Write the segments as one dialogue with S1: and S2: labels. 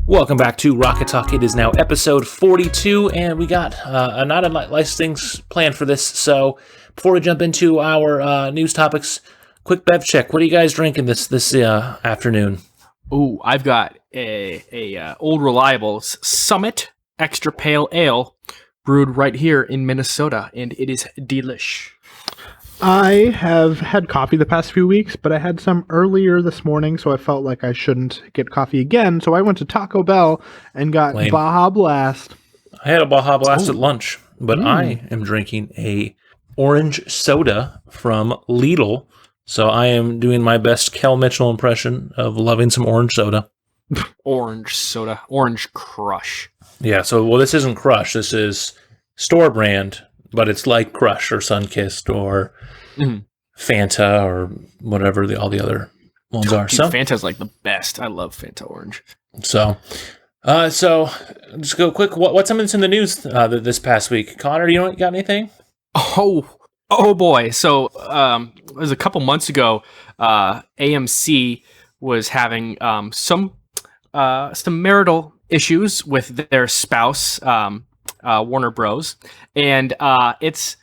S1: Welcome back to Rocket Talk. It is now episode 42, and we got not a nice things planned for this. So before we jump into our news topics, quick bev check. What are you guys drinking this afternoon?
S2: Ooh, I've got a Old Reliable's Summit Extra Pale Ale brewed right here in Minnesota, and it is delish.
S3: I have had coffee the past few weeks, but I had some earlier this morning, so I felt like I shouldn't get coffee again. So I went to Taco Bell and got Baja Blast.
S1: I had a Baja Blast at lunch, but I am drinking a orange soda from Lidl. So I am doing my best Kel Mitchell impression of loving some orange soda.
S2: Orange soda. Orange Crush.
S1: Yeah, so, this isn't Crush. This is store brand, but it's like Crush or Sunkist or Fanta or whatever all the other ones are.
S2: Dude,
S1: So
S2: Fanta's like the best. I love Fanta Orange.
S1: So just go quick. What's something that's in the news this past week? Connor, you got anything?
S2: Oh boy. So it was a couple months ago. AMC was having some marital issues with their spouse, Warner Bros. And it's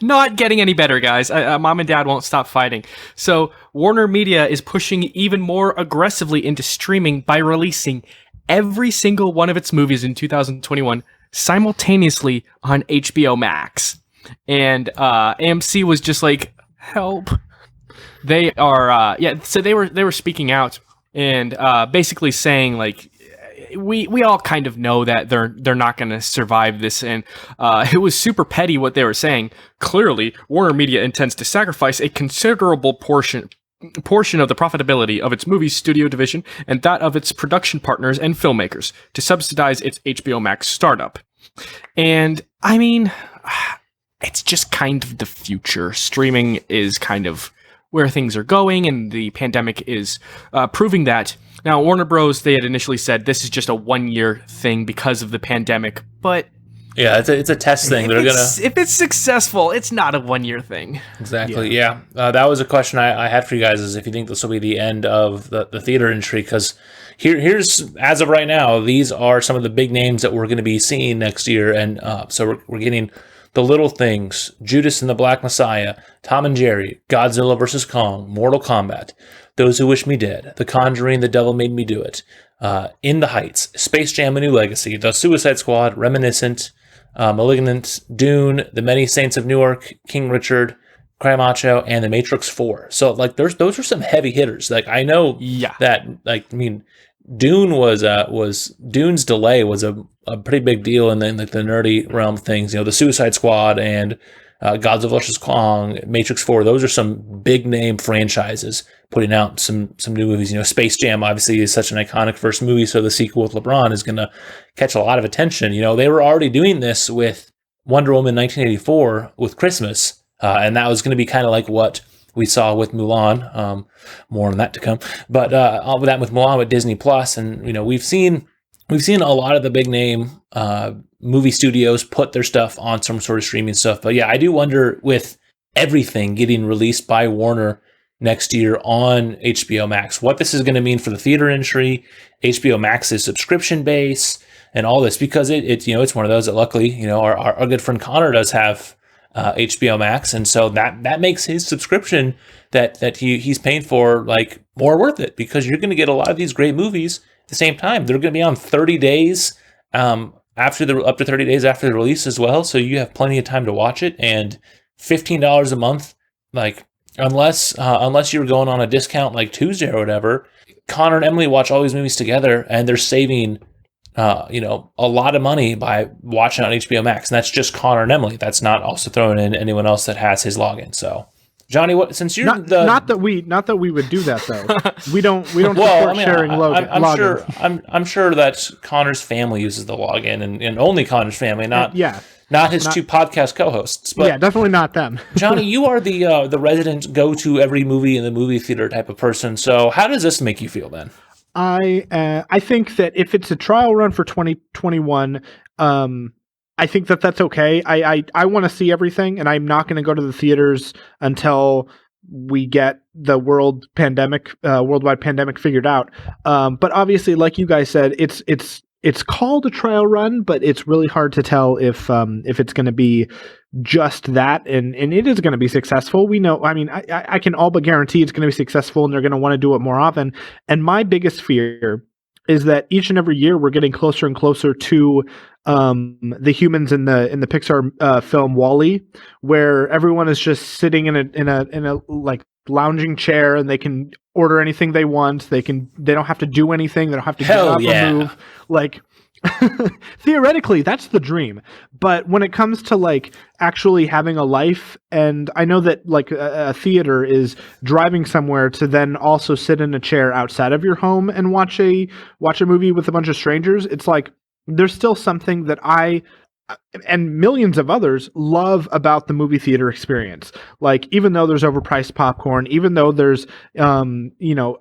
S2: not getting any better, guys. Mom and Dad won't stop fighting. So Warner Media is pushing even more aggressively into streaming by releasing every single one of its movies in 2021 simultaneously on HBO Max. And AMC was just like, help. They are, so they were speaking out and basically saying, like, we all kind of know that they're not going to survive this, and it was super petty what they were saying. Clearly, Warner Media intends to sacrifice a considerable portion of the profitability of its movie studio division and that of its production partners and filmmakers to subsidize its HBO Max startup. And I mean, it's just kind of the future. Streaming is kind of where things are going, and the pandemic is proving that. Now, Warner Bros., they had initially said this is just a one-year thing because of the pandemic, but
S1: yeah, it's a test thing.
S2: If it's successful, it's not a one-year thing.
S1: Exactly. Yeah. That was a question I had for you guys: is if you think this will be the end of the theater industry? Because here's as of right now, these are some of the big names that we're going to be seeing next year, and so we're getting The Little Things, Judas and the Black Messiah, Tom and Jerry, Godzilla vs. Kong, Mortal Kombat, Those Who Wish Me Dead, The Conjuring, The Devil Made Me Do It, In the Heights, Space Jam: A New Legacy, The Suicide Squad, Reminiscent, Malignant, Dune, The Many Saints of Newark, King Richard, Cry Macho, and The Matrix 4. So like those are some heavy hitters. Like I know that Dune's delay was a pretty big deal in the nerdy realm of things. You know, The Suicide Squad and Godzilla vs. Kong, Matrix 4, those are some big name franchises putting out some new movies. You know, Space Jam obviously is such an iconic first movie, so the sequel with LeBron is going to catch a lot of attention. You know, they were already doing this with Wonder Woman 1984 with Christmas, and that was going to be kind of like what we saw with Mulan. More on that to come. But all of that with Mulan with Disney Plus, and you know, we've seen a lot of the big name movie studios put their stuff on some sort of streaming stuff. But yeah, I do wonder with everything getting released by Warner next year on HBO Max, what this is going to mean for the theater industry, HBO Max's subscription base, and all this, because it's one of those that luckily, our good friend Connor does have HBO Max, and so that makes his subscription that he's paying for like more worth it, because you're going to get a lot of these great movies at the same time. They're going to be on 30 days up to 30 days after the release as well, so you have plenty of time to watch it. And $15 a month, like unless you're going on a discount like Tuesday or whatever, Connor and Emily watch all these movies together, and they're saving a lot of money by watching on HBO Max. And that's just Connor and Emily. That's not also throwing in anyone else that has his login. So, Johnny, since you're
S3: not that we would do that though. we don't support sharing logins.
S1: I'm sure that Connor's family uses the login, and only Connor's family, not his two podcast co-hosts. But
S3: yeah, definitely not them.
S1: Johnny, you are the resident go to every movie in the movie theater type of person. So how does this make you feel then?
S3: I think that if it's a trial run for 2021, I think that that's okay. I want to see everything, and I'm not going to go to the theaters until we get the worldwide pandemic figured out. But obviously, like you guys said, it's called a trial run, but it's really hard to tell if it's going to be just that, and it is going to be successful. We know, I mean, I can all but guarantee it's going to be successful, and they're going to want to do it more often. And my biggest fear is that each and every year we're getting closer and closer to the humans in the Pixar film WALL-E, where everyone is just sitting in a like lounging chair, and they can order anything they want. They don't have to do anything. They don't have to get up or move. Like, theoretically, that's the dream. But when it comes to like actually having a life, and I know that like a theater is driving somewhere to then also sit in a chair outside of your home and watch a movie with a bunch of strangers. It's like there's still something that I and millions of others love about the movie theater experience. Like, even though there's overpriced popcorn, even though there's overpriced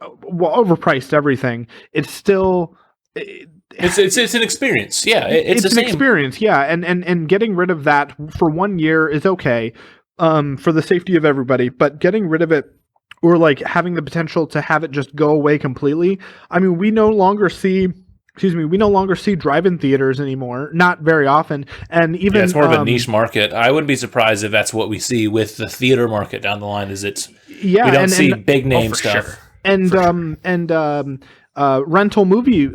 S3: everything, it's still
S1: it's an experience. Yeah, it's
S3: an experience. Yeah, and getting rid of that for 1 year is okay, for the safety of everybody. But getting rid of it, or like having the potential to have it just go away completely. I mean, we no longer see drive-in theaters anymore. Not very often. And even
S1: it's more of a niche market. I wouldn't be surprised if that's what we see with the theater market down the line. We don't see big name stuff.
S2: Sure.
S3: And rental movie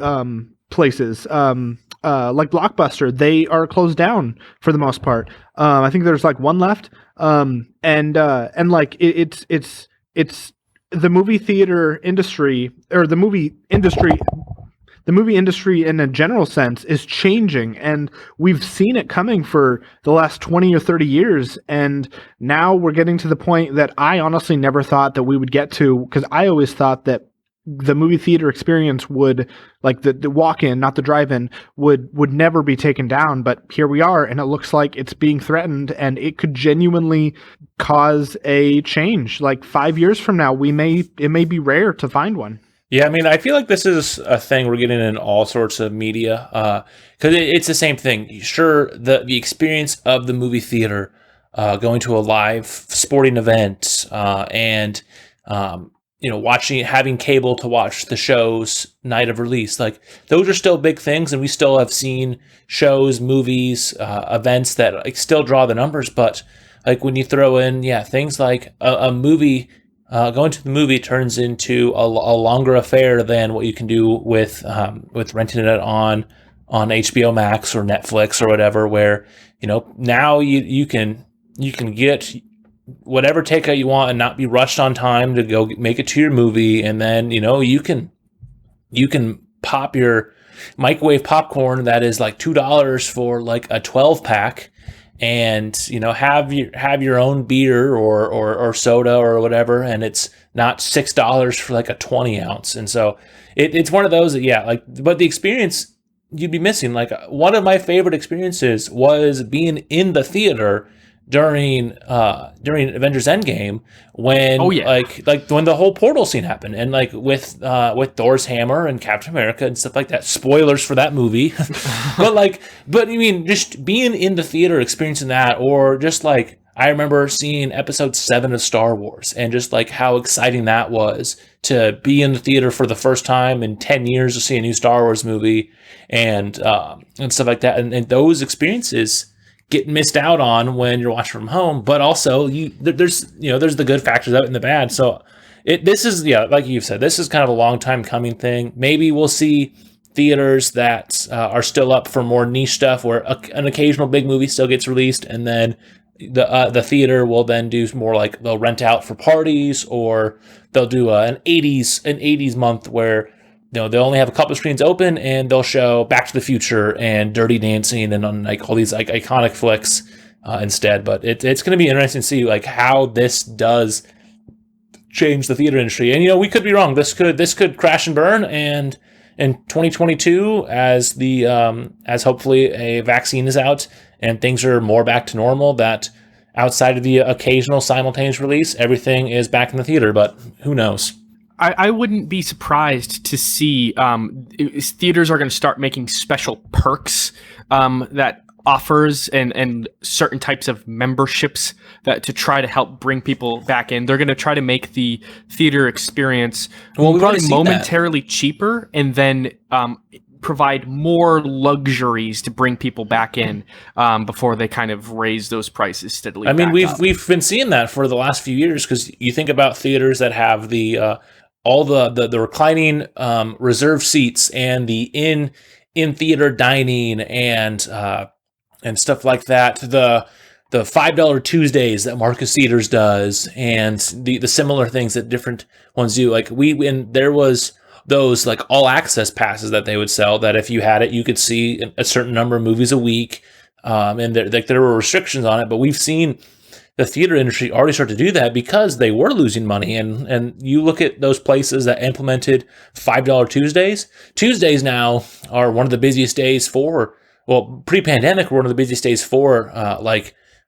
S3: places like Blockbuster, they are closed down for the most part. I think there's like one left. And like it's the movie theater industry, or the movie industry in a general sense is changing, and we've seen it coming for the last 20 or 30 years. And now we're getting to the point that I honestly never thought that we would get to, because I always thought that the movie theater experience would, like the walk-in, not the drive-in, would never be taken down. But here we are, and it looks like it's being threatened, and it could genuinely cause a change. Like 5 years from now, it may be rare to find one.
S1: Yeah, I mean, I feel like this is a thing we're getting in all sorts of media, because it's the same thing. Sure, the experience of the movie theater, going to a live sporting event, and having cable to watch the shows night of release, like those are still big things, and we still have seen shows, movies, events that like still draw the numbers. But like when you throw in things like a movie. Going to the movie turns into a longer affair than what you can do with renting it on HBO Max or Netflix or whatever. Where now you can get whatever takeout you want and not be rushed on time to go make it to your movie, and then you can pop your microwave popcorn that is like $2 for like a 12-pack. And have your own beer or soda or whatever, and it's not $6 for like a 20-ounce. And so it's one of those that but the experience you'd be missing. Like one of my favorite experiences was being in the theater during Avengers Endgame, when like when the whole portal scene happened, and like with Thor's hammer and Captain America and stuff like that. Spoilers for that movie. but I mean, just being in the theater, experiencing that, or just like I remember seeing episode 7 of Star Wars, and just like how exciting that was to be in the theater for the first time in 10 years to see a new Star Wars movie, and stuff like that. And those experiences get missed out on when you're watching from home. But also there's the good factors of it and the bad. So this is like you've said, this is kind of a long time coming thing. Maybe we'll see theaters that are still up for more niche stuff, where an occasional big movie still gets released, and then the theater will then do more like they'll rent out for parties, or they'll do an 80s month where they'll only have a couple of screens open, and they'll show Back to the Future and Dirty Dancing and on like all these like iconic flicks instead. But it's going to be interesting to see like how this does change the theater industry. And we could be wrong. This could crash and burn. And in 2022, as hopefully a vaccine is out and things are more back to normal, that outside of the occasional simultaneous release, everything is back in the theater. But who knows?
S2: I wouldn't be surprised to see theaters are going to start making special perks that offers and certain types of memberships that to try to help bring people back in. They're going to try to make the theater experience probably momentarily cheaper, and then provide more luxuries to bring people back in before they kind of raise those prices steadily.
S1: I mean, we've been seeing that for the last few years, because you think about theaters that have the all the reclining reserved seats and the in theater dining and stuff like that. The $5 Tuesdays that Marcus Theaters does, and the similar things that different ones do. Like there was those like all access passes that they would sell, that if you had it, you could see a certain number of movies a week. And there were restrictions on it, but we've seen the theater industry already start to do that because they were losing money. And you look at those places that implemented $5 Tuesdays. Tuesdays now are one of the busiest days for, well, pre-pandemic, were one of the busiest days for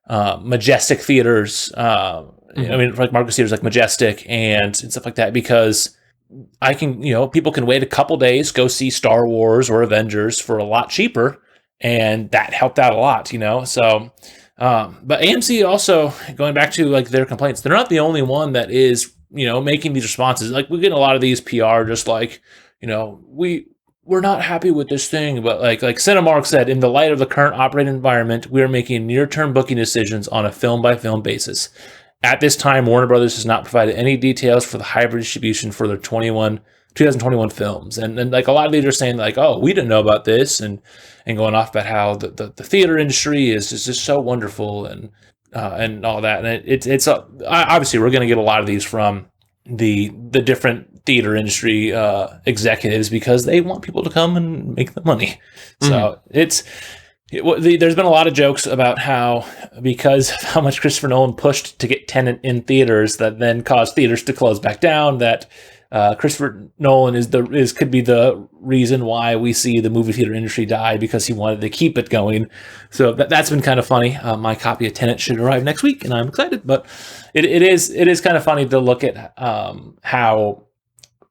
S1: Majestic theaters. I mean, like Marcus Theaters, like Majestic and stuff like that, because people can wait a couple days, go see Star Wars or Avengers for a lot cheaper, and that helped out a lot, So, but AMC also, going back to like their complaints, they're not the only one that is, making these responses. Like we get a lot of these PR, just like, we're not happy with this thing, but like Cinemark said, in the light of the current operating environment, we are making near-term booking decisions on a film-by-film basis. At this time, Warner Brothers has not provided any details for the hybrid distribution for their 2021 films. And like a lot of these are saying like, oh, we didn't know about this, and going off about how the theater industry is just so wonderful and all that. And it's obviously we're going to get a lot of these from the different theater industry executives, because they want people to come and make the money. So there's been a lot of jokes about how, because of how much Christopher Nolan pushed to get Tenet in theaters, that then caused theaters to close back down, that Christopher Nolan could be the reason why we see the movie theater industry die, because he wanted to keep it going. So that's been kind of funny. My copy of Tenet should arrive next week, and I'm excited. But it is kind of funny to look at how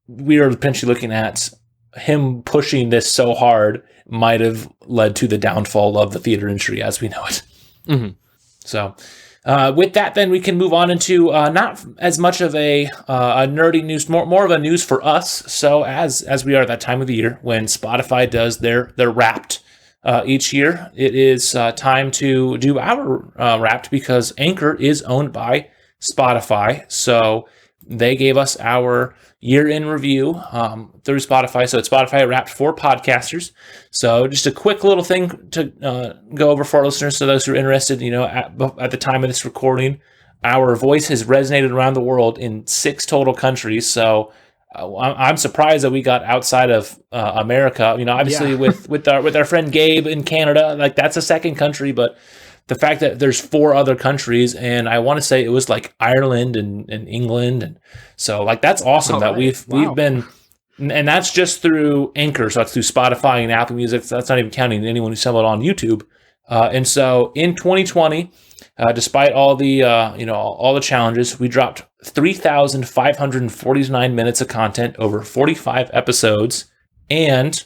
S1: we are potentially looking at him pushing this so hard might have led to the downfall of the theater industry as we know it. So with that, then we can move on into not as much of a nerdy news, more of a news for us. So as we are at that time of the year when Spotify does their Wrapped each year, it is time to do our Wrapped, because Anchor is owned by Spotify. So they gave us our year-in review through Spotify. So it's Spotify Wrapped for podcasters. So just a quick little thing to go over for our listeners, so those who are interested, at the time of this recording, our voice has resonated around the world in 6 total countries. So I'm surprised that we got outside of America. Obviously with our friend Gabe in Canada, like that's a second country, but the fact that there's 4 other countries, and I want to say it was like Ireland and England, and so like that's awesome that we've been, and that's just through Anchor, so that's through Spotify and Apple Music. So that's not even counting anyone who's selling it on YouTube. And so in 2020, despite all the all the challenges, we dropped 3,549 minutes of content over 45 episodes, and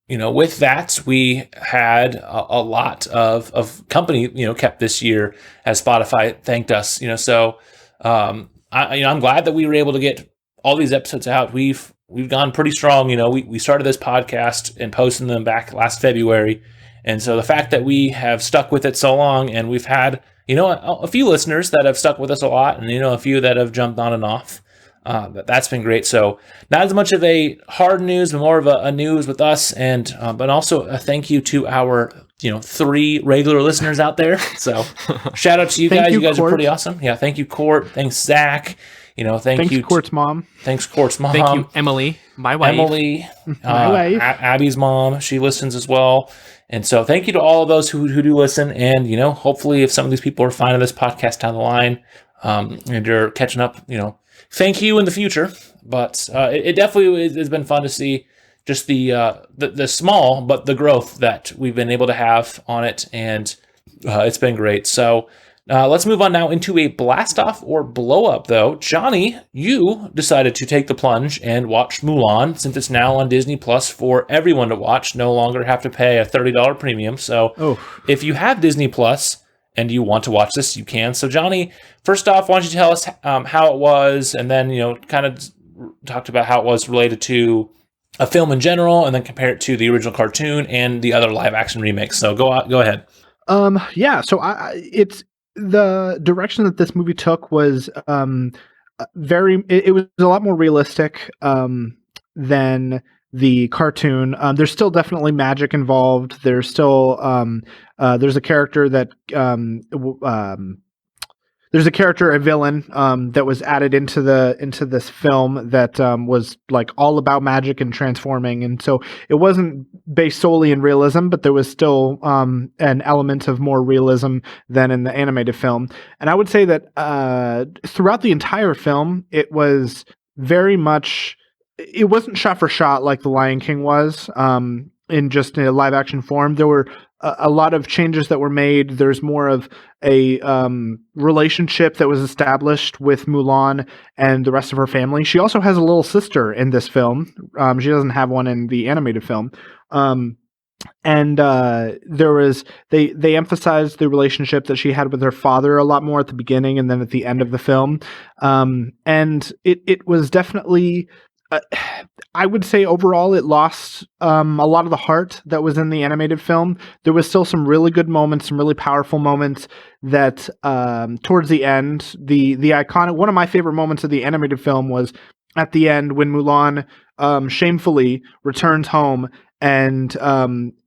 S1: with that, we had a lot of company, kept this year, as Spotify thanked us. So I'm glad that we were able to get all these episodes out. We've gone pretty strong. We started this podcast and posting them back last February, and so the fact that we have stuck with it so long, and we've had a few listeners that have stuck with us a lot, and a few that have jumped on and off. That's been great. So not as much of a hard news, but more of a news with us, and but also a thank you to our 3 regular listeners out there. So shout out to you guys. You guys are pretty awesome. Yeah, thank you, Court. Thanks, Zach. Thanks you,
S3: Court's mom.
S1: Thanks, Court's mom.
S2: Thank you, Emily, my wife.
S1: Emily,
S3: my wife.
S1: Abby's mom. She listens as well. And so thank you to all of those who do listen. And hopefully, if some of these people are finding this podcast down the line, and you're catching up, thank you in the future. But it definitely has been fun to see just the small but the growth that we've been able to have on it, and it's been great. So Let's move on now into a blast off or blow up, though. Johnny, you decided to take the plunge and watch Mulan since it's now on Disney Plus for everyone to watch. No longer have to pay a $30 premium. So if you have Disney Plus and you want to watch this, you can. So Johnny, first off, why don't you tell us how it was, and then kind of talked about how it was related to a film in general, and then compare it to the original cartoon and the other live action remakes. So go ahead.
S3: Yeah. So it's the direction that this movie took was it was a lot more realistic than the cartoon. There's still definitely magic involved. There's still there's a character that there's a character, a villain, that was added into this film that was like all about magic and transforming, and so it wasn't based solely in realism, but there was still an element of more realism than in the animated film. And I would say that throughout the entire film, it was very much. It wasn't shot for shot like The Lion King was in just a live action form. There were a lot of changes that were made. There's more of a relationship that was established with Mulan and the rest of her family. She also has a little sister in this film. She doesn't have one in the animated film. And there was they emphasized the relationship that she had with her father a lot more at the beginning and then at the end of the film. And it was definitely. I would say overall it lost a lot of the heart that was in the animated film. There was still some really good moments, some really powerful moments that towards the end, the iconic, one of my favorite moments of the animated film was at the end when Mulan shamefully returns home and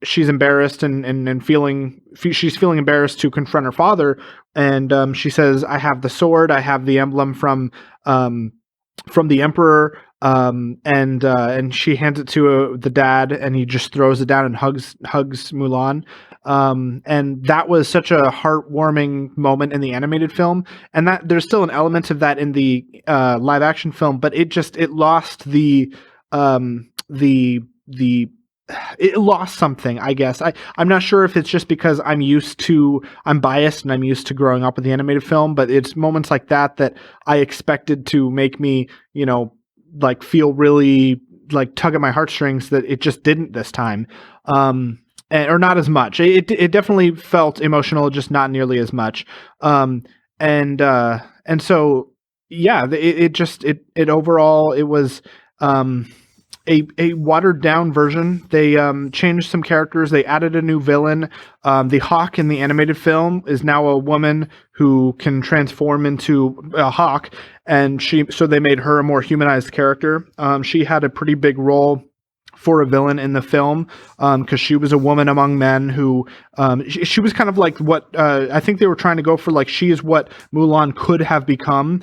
S3: she's embarrassed and she's feeling embarrassed to confront her father. And she says, I have the sword, I have the emblem from the emperor. And she hands it to the dad, and he just throws it down and hugs Mulan. And that was such a heartwarming moment in the animated film, and that there's still an element of that in the live action film, but it lost it lost something, I guess. I'm not sure if it's just because I'm biased and I'm used to growing up with the animated film, but it's moments like that I expected to make me, like feel really like tug at my heartstrings that it just didn't this time. Or not as much. It definitely felt emotional, just not nearly as much. And so, yeah, it overall, it was, a watered down version. They changed some characters. They added a new villain. The hawk in the animated film is now a woman who can transform into a hawk, and so they made her a more humanized character. She had a pretty big role for a villain in the film because she was a woman among men who she was kind of like what I think they were trying to go for, like she is what Mulan could have become,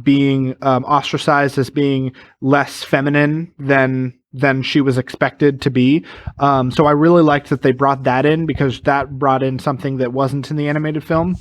S3: being ostracized as being less feminine than she was expected to be. So I really liked that they brought that in because that brought in something that wasn't in the animated film.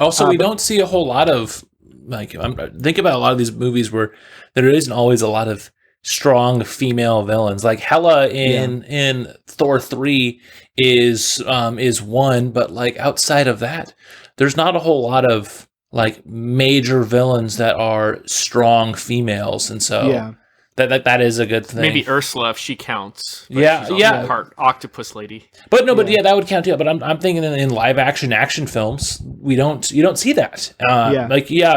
S1: Also, we don't see a whole lot of think about a lot of these movies where there isn't always a lot of strong female villains. Like Hela in Thor 3 is one, but like outside of that, there's not a whole lot of like major villains that are strong females, and so that is a good thing.
S2: Maybe Ursula, if she counts.
S1: Yeah,
S2: she's also part octopus lady.
S1: But no, that would count too. But I'm thinking in live action films, you don't see that.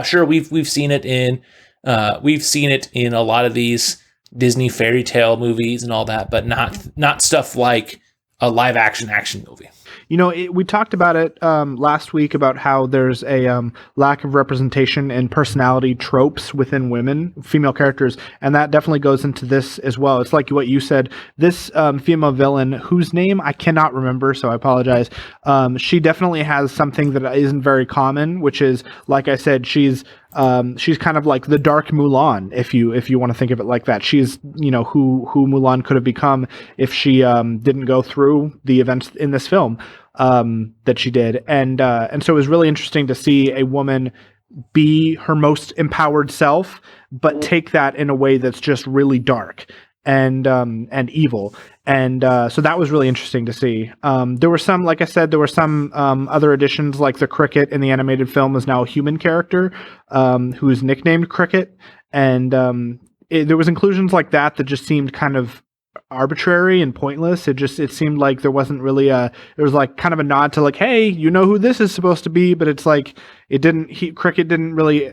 S1: Sure, we've seen it in a lot of these Disney fairy tale movies and all that, but not stuff like a live action movie.
S3: We talked about it last week about how there's a lack of representation and personality tropes within female characters, and that definitely goes into this as well. It's like what you said, this female villain, whose name I cannot remember, so I apologize. She definitely has something that isn't very common, which is, like I said, she's kind of like the dark Mulan, if you want to think of it like that. She's who Mulan could have become if she didn't go through the events in this film that she did, and so it was really interesting to see a woman be her most empowered self, but take that in a way that's just really dark. and evil. And so that was really interesting to see. There were some, like I said, there were some other additions, like the Cricket in the animated film is now a human character who is nicknamed Cricket. And there was inclusions like that just seemed kind of arbitrary and pointless. It seemed like there wasn't really there was like kind of a nod to like, hey, you know who this is supposed to be, but it's like Cricket didn't really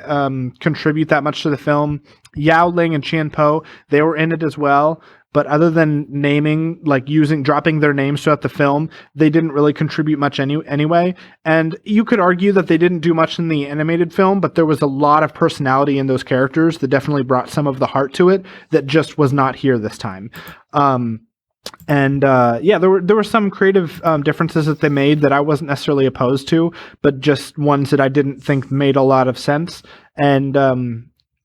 S3: contribute that much to the film. Yao Ling and Qian Po, they were in it as well, but other than naming, like dropping their names throughout the film, they didn't really contribute much anyway. And you could argue that they didn't do much in the animated film, but there was a lot of personality in those characters that definitely brought some of the heart to it that just was not here this time. There were some creative differences that they made that I wasn't necessarily opposed to, but just ones that I didn't think made a lot of sense. And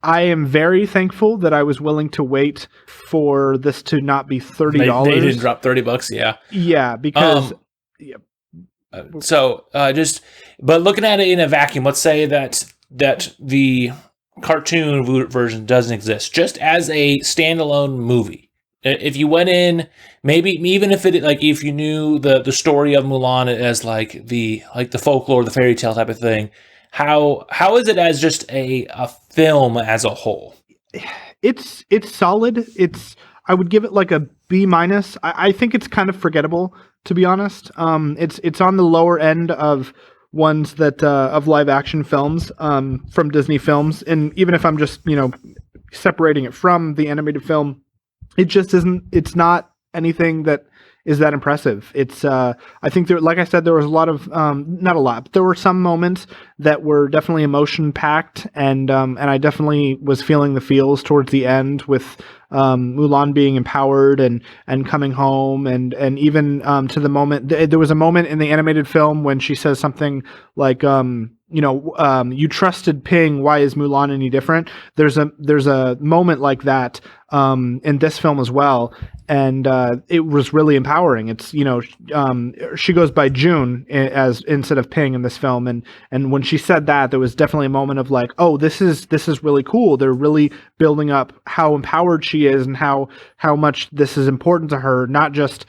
S3: I am very thankful that I was willing to wait for this to not be $30.
S1: They didn't drop $30, yeah.
S3: Yeah, because
S1: but looking at it in a vacuum, let's say that the cartoon version doesn't exist, just as a standalone movie. If you went in, maybe even if if you knew the story of Mulan as like the folklore, the fairy tale type of thing, how is it as just a film as a whole?
S3: It's solid. I would give it like a B-. I think it's kind of forgettable, to be honest. It's on the lower end of ones that of live action films from Disney films, and even if I'm just separating it from the animated film, it just isn't. It's not anything that is that impressive. It's I think like I said, there was a lot of not a lot, but there were some moments that were definitely emotion packed, and I definitely was feeling the feels towards the end with Mulan being empowered and coming home, and even to the moment there was a moment in the animated film when she says something like you trusted Ping, why is Mulan any different? There's a moment like that in this film as well, and it was really empowering. It's she goes by June as instead of Ping in this film, and when she said that, there was definitely a moment of like, oh, this is really cool. They're really building up how empowered she is and how much this is important to her, not just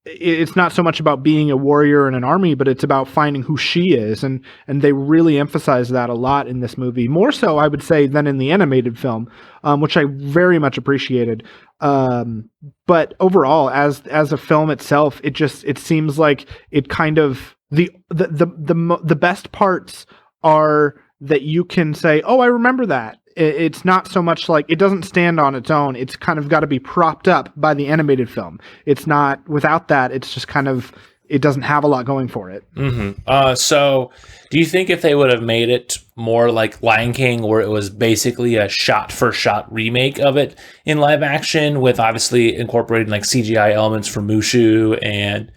S3: it's not so much about being a warrior in an army, but it's about finding who she is, and they really emphasize that a lot in this movie, more so I would say than in the animated film, which I very much appreciated. But overall, as a film itself, it seems like it kind of the best parts are that you can say, oh, I remember that. It's not so much like it doesn't stand on its own. It's kind of got to be propped up by the animated film. It's not without that. It's just kind of, it doesn't have a lot going for it.
S1: Mm-hmm. So do you think if they would have made it more like Lion King, where it was basically a shot for shot remake of it in live action with obviously incorporating like CGI elements from Mushu and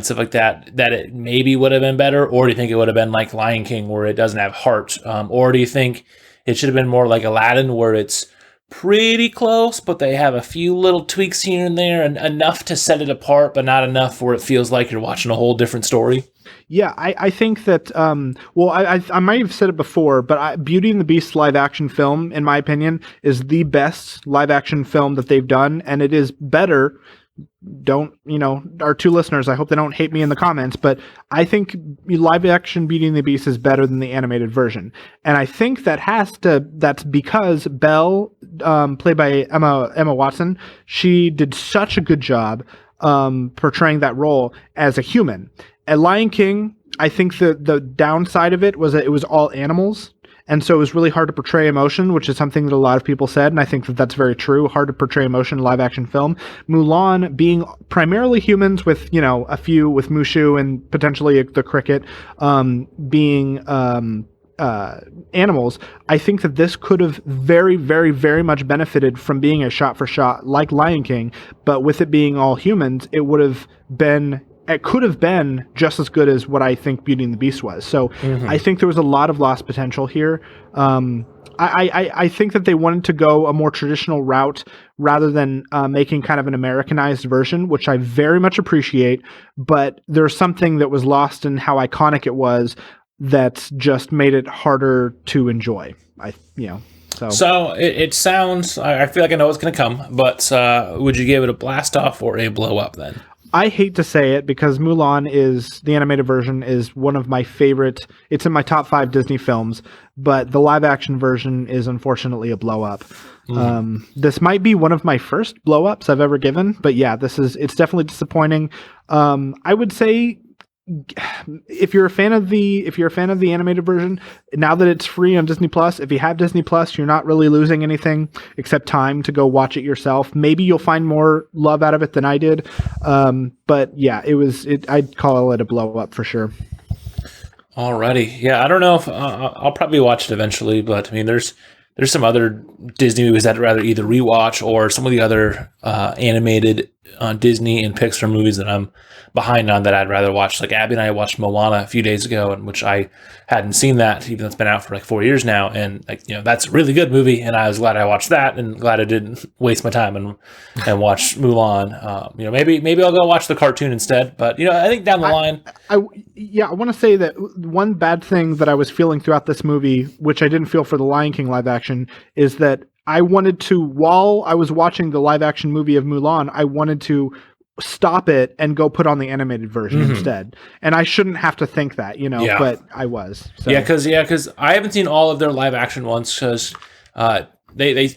S1: stuff like that it maybe would have been better? Or do you think it would have been like Lion King where it doesn't have heart? Or do you think it should have been more like Aladdin, where it's pretty close, but they have a few little tweaks here and there, and enough to set it apart, but not enough where it feels like you're watching a whole different story?
S3: Yeah, I think that, I might have said it before, but Beauty and the Beast live action film, in my opinion, is the best live action film that they've done, and it is better. Our two listeners, I hope they don't hate me in the comments, but I think live action Beauty and the Beast is better than the animated version. And I think that's because Belle, played by Emma Watson, she did such a good job portraying that role as a human. At Lion King, I think the downside of it was that it was all animals. And so it was really hard to portray emotion, which is something that a lot of people said, and I think that that's very true. Hard to portray emotion in live action film. Mulan being primarily humans with, a few with Mushu and potentially the cricket being animals, I think that this could have very, very, very much benefited from being a shot for shot like Lion King, but with it being all humans, it could have been just as good as what I think Beauty and the Beast was. So I think there was a lot of lost potential here. I think that they wanted to go a more traditional route rather than making kind of an Americanized version, which I very much appreciate. But there's something that was lost in how iconic it was that's just made it harder to enjoy.
S1: So it sounds. I feel like I know what's going to come, but would you give it a blast off or a blow up then?
S3: I hate to say it because Mulan is the animated version is one of my favorite. It's in my top 5 Disney films, but the live action version is unfortunately a blow up. This might be one of my first blow ups I've ever given, but yeah, it's definitely disappointing. I would say if you're a fan of the animated version, now that it's free on Disney Plus, if you have Disney Plus, you're not really losing anything except time to go watch it yourself. Maybe you'll find more love out of it than I did. But yeah, I'd call it a blow up for sure.
S1: Alrighty. Yeah, I don't know if I'll probably watch it eventually, but I mean, there's some other Disney movies that I'd rather either rewatch or some of the other animated Disney and Pixar movies that I'm behind on that I'd rather watch. Like Abby and I watched Moana a few days ago, in which I hadn't seen that, even though it's been out for like 4 years now. And that's a really good movie, and I was glad I watched that, and glad I didn't waste my time and watch Mulan. Maybe I'll go watch the cartoon instead. But I think down the line,
S3: I want to say that one bad thing that I was feeling throughout this movie, which I didn't feel for the Lion King live action, is that I wanted to, while I was watching the live action movie of Mulan, I wanted to stop it and go put on the animated version instead. And I shouldn't have to think that, but I was. So.
S1: Yeah, because I haven't seen all of their live action ones because they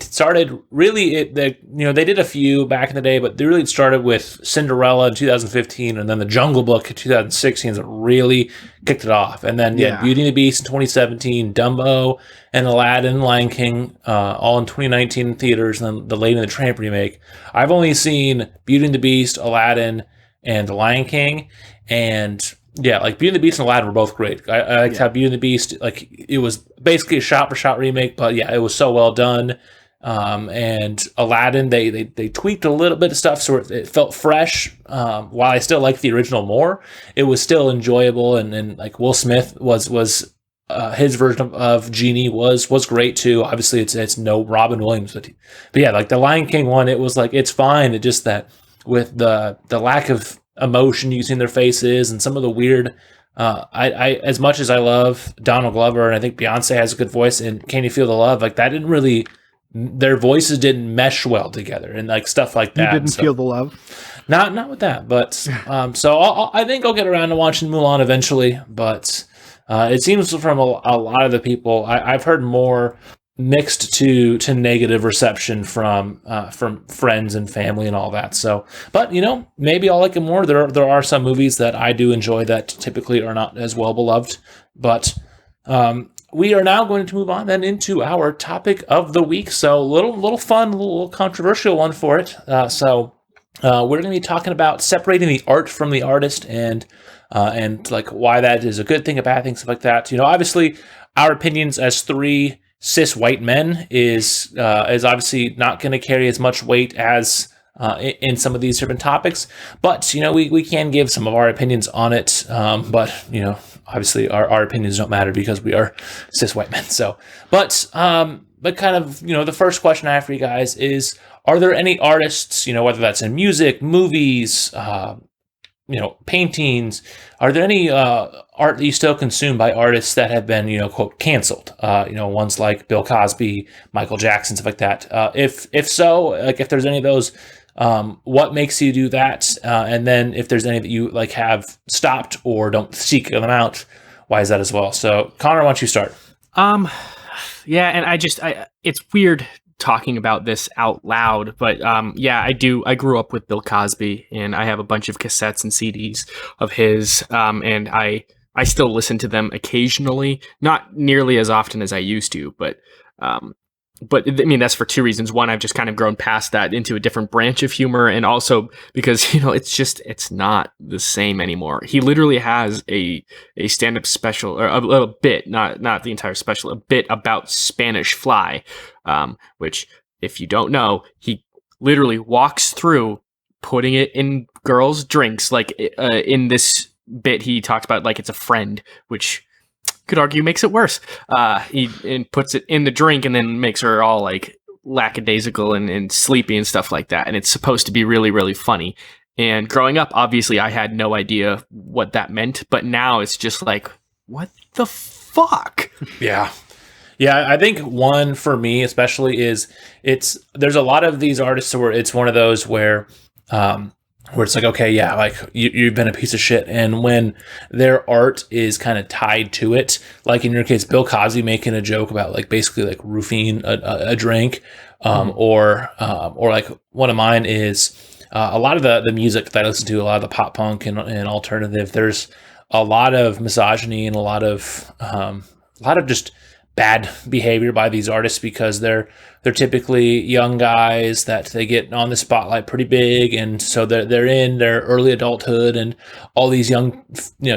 S1: started really they did a few back in the day, but they really started with Cinderella in 2015, and then The Jungle Book in 2016 that really kicked it off, and then Beauty and the Beast in 2017, Dumbo and Aladdin, Lion King, all in 2019 in theaters, and then the Lady and the Tramp remake. I've only seen Beauty and the Beast, Aladdin, and The Lion King, and yeah, like Beauty and the Beast and Aladdin were both great. I liked how Beauty and the Beast, like it was basically a shot-for-shot remake, but yeah, it was so well done. And Aladdin, they tweaked a little bit of stuff so it felt fresh. While I still like the original more, it was still enjoyable. And like Will Smith was his version of Genie was great too. Obviously, it's no Robin Williams, but yeah, like the Lion King one, it was like it's fine. It just that with the lack of emotion you see in their faces and some of the weird. I as much as I love Donald Glover and I think Beyonce has a good voice and Can You Feel the Love, like that didn't really. Their voices didn't mesh well together and like stuff like that.
S3: You didn't feel the love?
S1: Not with that, but so I think I'll get around to watching Mulan eventually, but it seems from a lot of the people I've heard more mixed to negative reception from friends and family and all that. So, but maybe I'll like it more. There are some movies that I do enjoy that typically are not as well beloved, but we are now going to move on then into our topic of the week. So, little fun, little controversial one for it. So we're going to be talking about separating the art from the artist and like why that is a good thing, a bad thing, stuff like that. Obviously, our opinions as 3 cis white men is obviously not going to carry as much weight as in some of these different topics, but we can give some of our opinions on it. But obviously our opinions don't matter because we are cis white men. So, but kind of the first question I have for you guys is: are there any artists, whether that's in music, movies, paintings, are there any art that you still consume by artists that have been, quote, canceled? Ones like Bill Cosby, Michael Jackson, stuff like that. If so, like if there's any of those, what makes you do that? And then if there's any that you like have stopped or don't seek them out, why is that as well? So Connor, why don't you start?
S2: Yeah, and it's weird talking about this out loud, but yeah, I grew up with Bill Cosby, and I have a bunch of cassettes and CDs of his, and I still listen to them occasionally, not nearly as often as I used to, but I mean, that's for 2 reasons. One, I've just kind of grown past that into a different branch of humor, and also because it's not the same anymore. He literally has a stand-up special, or a little bit, not the entire special, a bit about Spanish Fly, which, if you don't know, he literally walks through putting it in girls' drinks. Like in this bit, he talks about like it's a friend, which could argue makes it worse. He puts it in the drink and then makes her all like lackadaisical and sleepy and stuff like that. And it's supposed to be really, really funny. And growing up, obviously, I had no idea what that meant. But now it's just like, what the fuck?
S1: Yeah. Yeah, I think one for me especially is there's a lot of these artists where it's one of those where it's like, okay, yeah, like you've been a piece of shit, and when their art is kind of tied to it, like in your case, Bill Cosby making a joke about like basically like roofing a drink, or like one of mine is a lot of the music that I listen to, a lot of the pop punk and alternative. There's a lot of misogyny and a lot of just bad behavior by these artists because they're typically young guys that they get on the spotlight pretty big, and so they're in their early adulthood, and all these young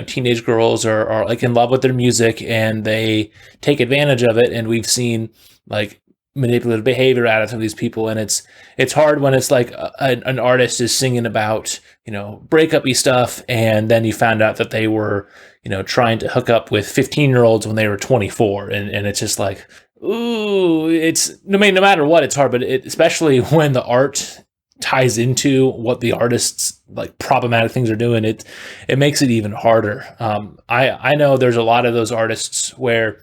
S1: teenage girls are like in love with their music, and they take advantage of it. And we've seen like manipulative behavior out of some of these people, and it's hard when it's like an artist is singing about breakup-y stuff, and then you found out that they were trying to hook up with 15-year-olds when they were 24, and it's just like, ooh, no matter what, it's hard, but especially when the art ties into what the artists like problematic things are doing, it makes it even harder. I know there's a lot of those artists where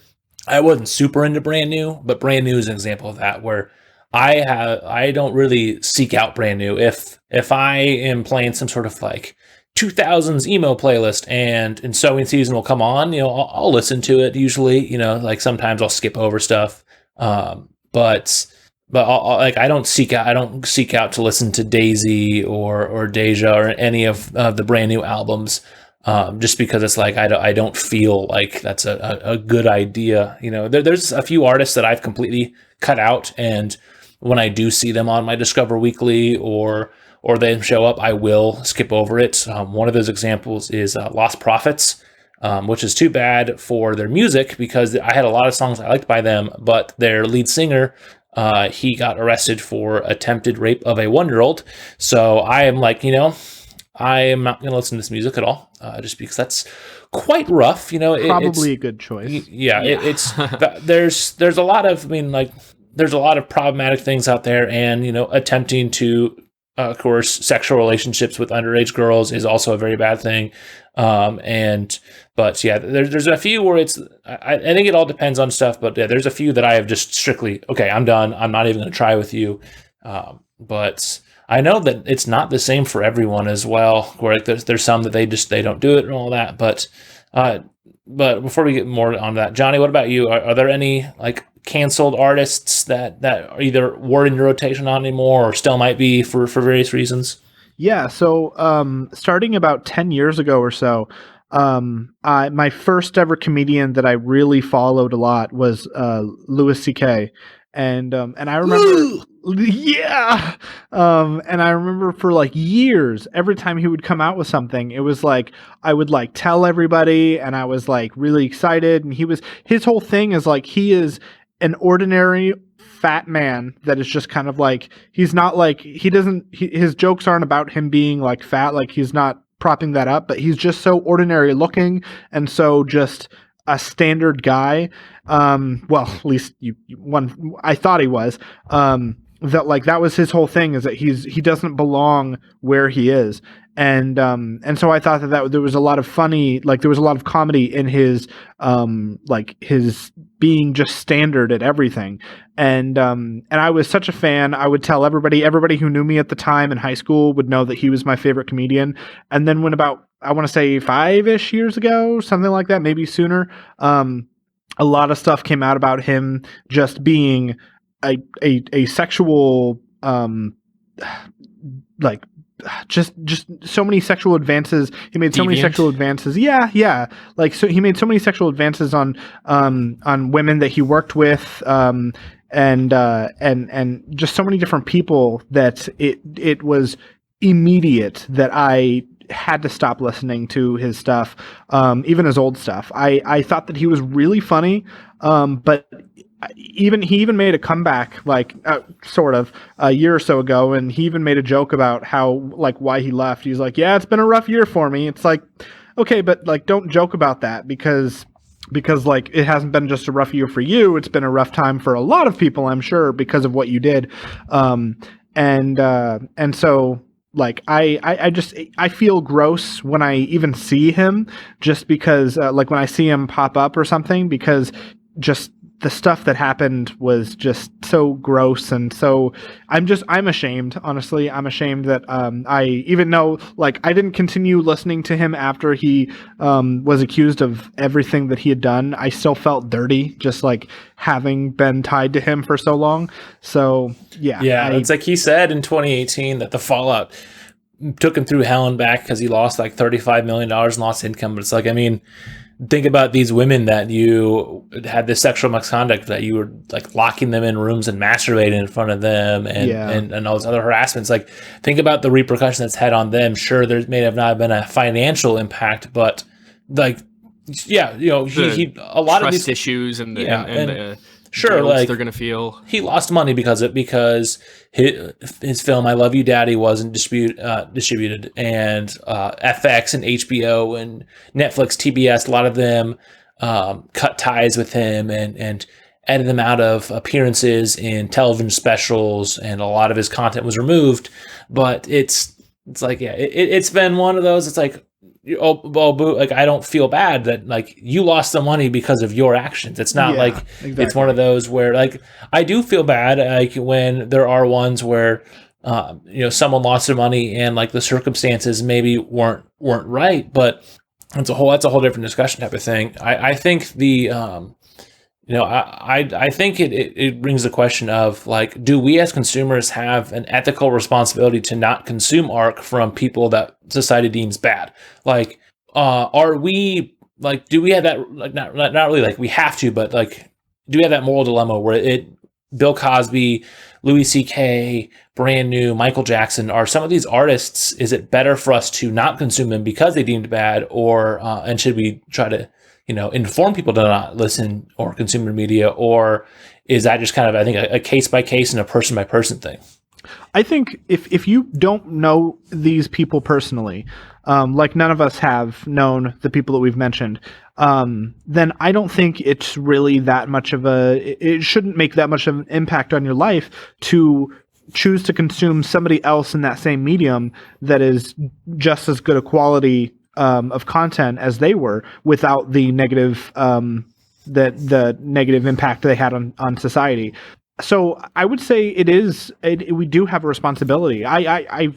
S1: I wasn't super into brand new, but brand new is an example of that, where I don't really seek out brand new. If I am playing some sort of like 2000s emo playlist and Sewing Season will come on, I'll listen to it usually, like sometimes I'll skip over stuff. But I don't seek out to listen to Daisy or Deja or any of the brand new albums. Just because it's like I don't feel like that's a good idea. There's a few artists that I've completely cut out, and when I do see them on my Discover Weekly or they show up, I will skip over it. One of those examples is Lost Prophets, which is too bad for their music because I had a lot of songs I liked by them, but their lead singer, he got arrested for attempted rape of a 1-year-old. So I am like, I am not going to listen to this music at all, just because that's quite rough.
S3: Probably a good choice.
S1: It's there's a lot of there's a lot of problematic things out there, and attempting to, of course, sexual relationships with underage girls is also a very bad thing. But yeah, there's a few where I think it all depends on stuff, but yeah, there's a few that I have just strictly, okay, I'm done. I'm not even going to try with you. But I know that it's not the same for everyone as well, where there's some that they don't do it and all that. But before we get more on that, Johnny, what about you? Are there any like canceled artists that are either were in your rotation not anymore or still might be for various reasons?
S3: Yeah. So starting about 10 years ago or so, my first ever comedian that I really followed a lot was Louis C.K. And I remember, yeah. And I remember for like years, every time he would come out with something, it was like, I would like tell everybody, and I was like really excited. And his whole thing is like, he is an ordinary fat man that is just kind of like, he's not like, his jokes aren't about him being like fat. Like he's not propping that up, but he's just so ordinary looking. And so just a standard guy. Well, at least I thought he was, that was his whole thing, is that he doesn't belong where he is. And so I thought that there was a lot of funny, like there was a lot of comedy in his his being just standard at everything. And I was such a fan. I would tell everybody who knew me at the time in high school would know that he was my favorite comedian. And then when about, I want to say 5-ish years ago, something like that, maybe sooner, a lot of stuff came out about him just being a sexual, like just so many sexual advances. He made so many sexual advances. Yeah. Like, so he made so many sexual advances on women that he worked with, and just so many different people that it was immediate that I had to stop listening to his stuff, even his old stuff. I thought that he was really funny, but he even made a comeback, like sort of a year or so ago, and he even made a joke about how, like, why he left. He's like, yeah, it's been a rough year for me. It's like, okay, but like, don't joke about that, because like, it hasn't been just a rough year for you. It's been a rough time for a lot of people, I'm sure, because of what you did. And so, like, I feel gross when I even see him, just because, like, when I see him pop up or something, because just the stuff that happened was just so gross, and so I'm ashamed. Honestly, I'm ashamed that I even though like I didn't continue listening to him after he was accused of everything that he had done. I still felt dirty just like having been tied to him for so long. So yeah,
S1: it's like he said in 2018 that the fallout took him through hell and back because he lost like $35 million in lost income. But it's like, I mean, think about these women that you had this sexual misconduct, that you were like locking them in rooms and masturbating in front of them and all those other harassments. Like, think about the repercussion that's had on them. Sure, there may have not been a financial impact, but like, yeah, you know, he a lot of these
S2: issues and the
S1: sure, like
S2: they're gonna feel.
S1: He lost money because his film "I Love You, Daddy" wasn't distributed, and FX and HBO and Netflix, TBS, a lot of them cut ties with him and edited them out of appearances in television specials, and a lot of his content was removed. But it's like, yeah, it's been one of those. It's like, like, I don't feel bad that like you lost the money because of your actions. It's not exactly. It's one of those where like I do feel bad like when there are ones where someone lost their money and like the circumstances maybe weren't right, but that's a whole different discussion type of thing. I think I think it brings the question of like, do we as consumers have an ethical responsibility to not consume art from people that society deems bad? Like, are we like, do we have that, like, not really like we have to, but like, do we have that moral dilemma where Bill Cosby, Louis C.K., Brand New, Michael Jackson, are some of these artists, is it better for us to not consume them because they deemed bad, or and should we try to inform people to not listen or consume their media? Or is that just kind of, I think, a case by case and a person by person thing?
S3: I think if you don't know these people personally, like none of us have known the people that we've mentioned, then I don't think it's really that much of it shouldn't make that much of an impact on your life to choose to consume somebody else in that same medium that is just as good a quality of content as they were, without the negative the negative impact they had on society. So I would say we do have a responsibility. I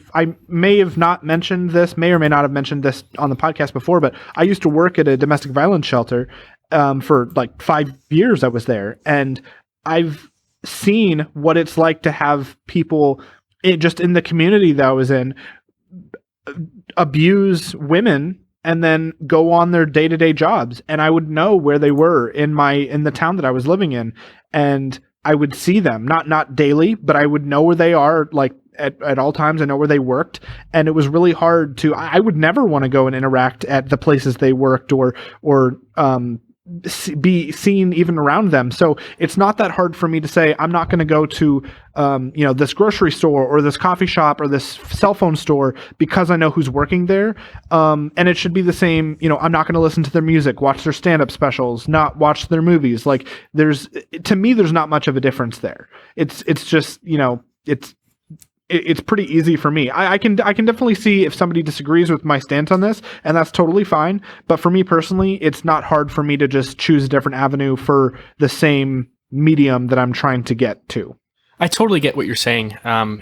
S3: may have not mentioned this, may or may not have mentioned this on the podcast before, but I used to work at a domestic violence shelter for like 5 years. I was there, and I've seen what it's like to have people just in the community that I was in abuse women and then go on their day-to-day jobs, and I would know where they were in the town that I was living in, and I would see them not daily, but I would know where they are, like at all times. I know where they worked, and it was really hard I would never want to go and interact at the places they worked or be seen even around them. So it's not that hard for me to say, I'm not going to go to this grocery store or this coffee shop or this cell phone store because I know who's working there. And it should be the same. I'm not going to listen to their music, watch their stand-up specials, not watch their movies. Like, to me, there's not much of a difference there. It's just, it's pretty easy for me. I can definitely see if somebody disagrees with my stance on this, and that's totally fine. But for me personally, it's not hard for me to just choose a different avenue for the same medium that I'm trying to get to.
S2: I totally get what you're saying. I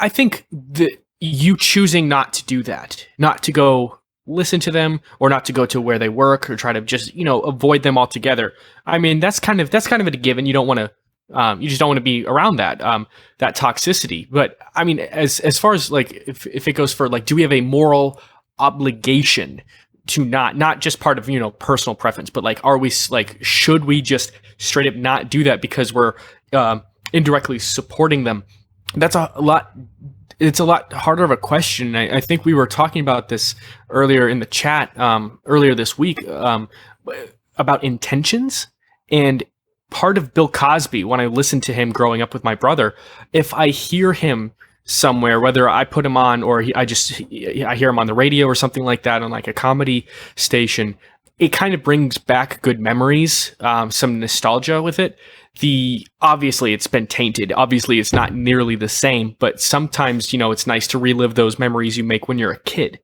S2: think that you choosing not to do that, not to go listen to them, or not to go to where they work, or try to just avoid them altogether. I mean, that's kind of a given. You don't want to. You just don't want to be around that toxicity. But I mean, as far as like, if it goes for like, do we have a moral obligation to not just part of personal preference, but like, are we like, should we just straight up not do that because we're indirectly supporting them? That's a lot. It's a lot harder of a question. I think we were talking about this earlier in the chat earlier this week about intentions. And part of Bill Cosby, when I listened to him growing up with my brother, if I hear him somewhere, whether I put him on or I hear him on the radio or something like that on like a comedy station, it kind of brings back good memories, some nostalgia with it. Obviously it's been tainted. Obviously it's not nearly the same, but sometimes, it's nice to relive those memories you make when you're a kid.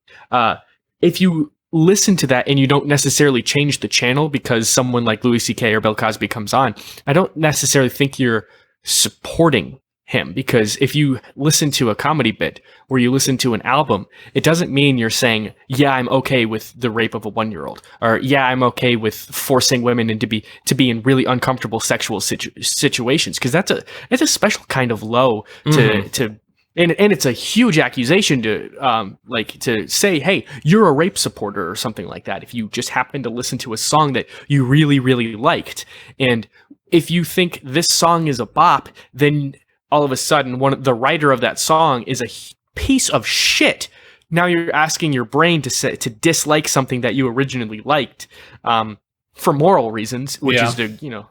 S2: If you listen to that and you don't necessarily change the channel because someone like Louis C.K. or Bill Cosby comes on, I don't necessarily think you're supporting him, because if you listen to a comedy bit or you listen to an album, it doesn't mean you're saying, yeah, I'm okay with the rape of a 1-year-old, or yeah, I'm okay with forcing women into to be in really uncomfortable sexual situations, because it's a special kind of low to and it's a huge accusation to say, hey, you're a rape supporter or something like that, if you just happen to listen to a song that you really, really liked. And if you think this song is a bop, then all of a sudden the writer of that song is a piece of shit. Now you're asking your brain to dislike something that you originally liked, for moral reasons, which is that's really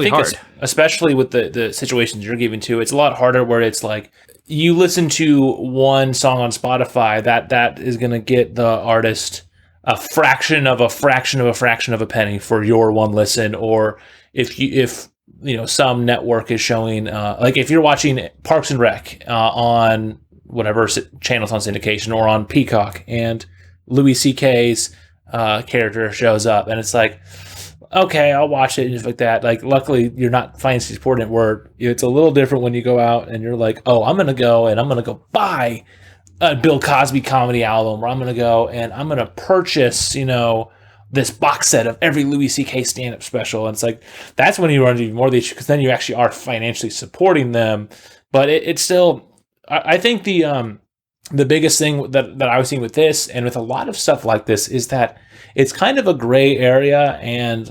S1: think
S2: hard.
S1: Especially with the situations you're giving to, it's a lot harder where it's like you listen to one song on Spotify that is going to get the artist a fraction of a penny for your one listen, or if some network is showing, like if you're watching Parks and Rec on whatever channel's on syndication or on Peacock, and Louis C.K.'s character shows up, and it's like, okay, I'll watch it and stuff like that. Like, luckily, you're not financially supporting it, where it's a little different when you go out and you're like, oh, I'm gonna go buy a Bill Cosby comedy album, or I'm gonna go and I'm gonna purchase, this box set of every Louis C.K. stand-up special. And it's like, that's when you run into more of the issue, because then you actually are financially supporting them. But it's still, I think the biggest thing that I was seeing with this, and with a lot of stuff like this, is that it's kind of a gray area, and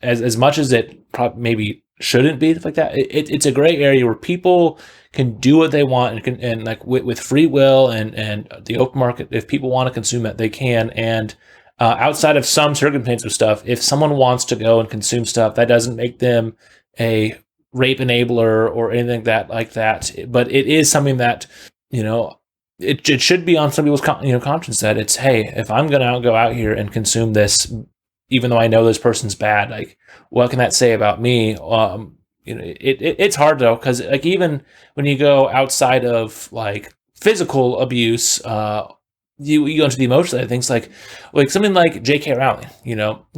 S1: as much as it probably maybe shouldn't be like that, it's a gray area where people can do what they want, and like with free will and the open market, if people want to consume it, they can. And outside of some circumstances of stuff, if someone wants to go and consume stuff, that doesn't make them a rape enabler or anything like that. But it is something that, it should be on some people's conscience, that it's, hey, if I'm going to go out here and consume this, even though I know this person's bad, like, what can that say about me? It's hard though, because like even when you go outside of like physical abuse, you go into the emotional side of things, like something like J.K. Rowling.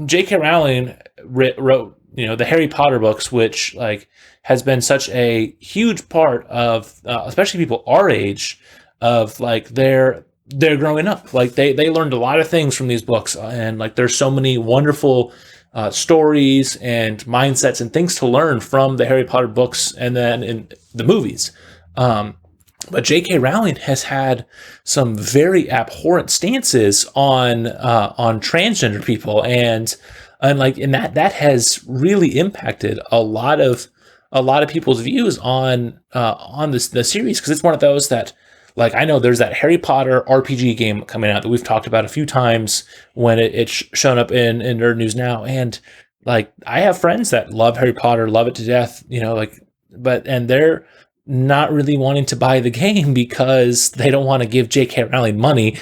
S1: J.K. Rowling wrote the Harry Potter books, which like has been such a huge part of especially people our age, of like they're growing up. Like they learned a lot of things from these books, and like there's so many wonderful stories and mindsets and things to learn from the Harry Potter books, and then in the movies. But J.K. Rowling has had some very abhorrent stances on transgender people, and that has really impacted a lot of people's views on the series, because it's one of those that, like, I know there's that Harry Potter RPG game coming out that we've talked about a few times when it's shown up in Nerd News Now, and like I have friends that love Harry Potter, love it to death, and they're not really wanting to buy the game because they don't want to give J.K. Rowling money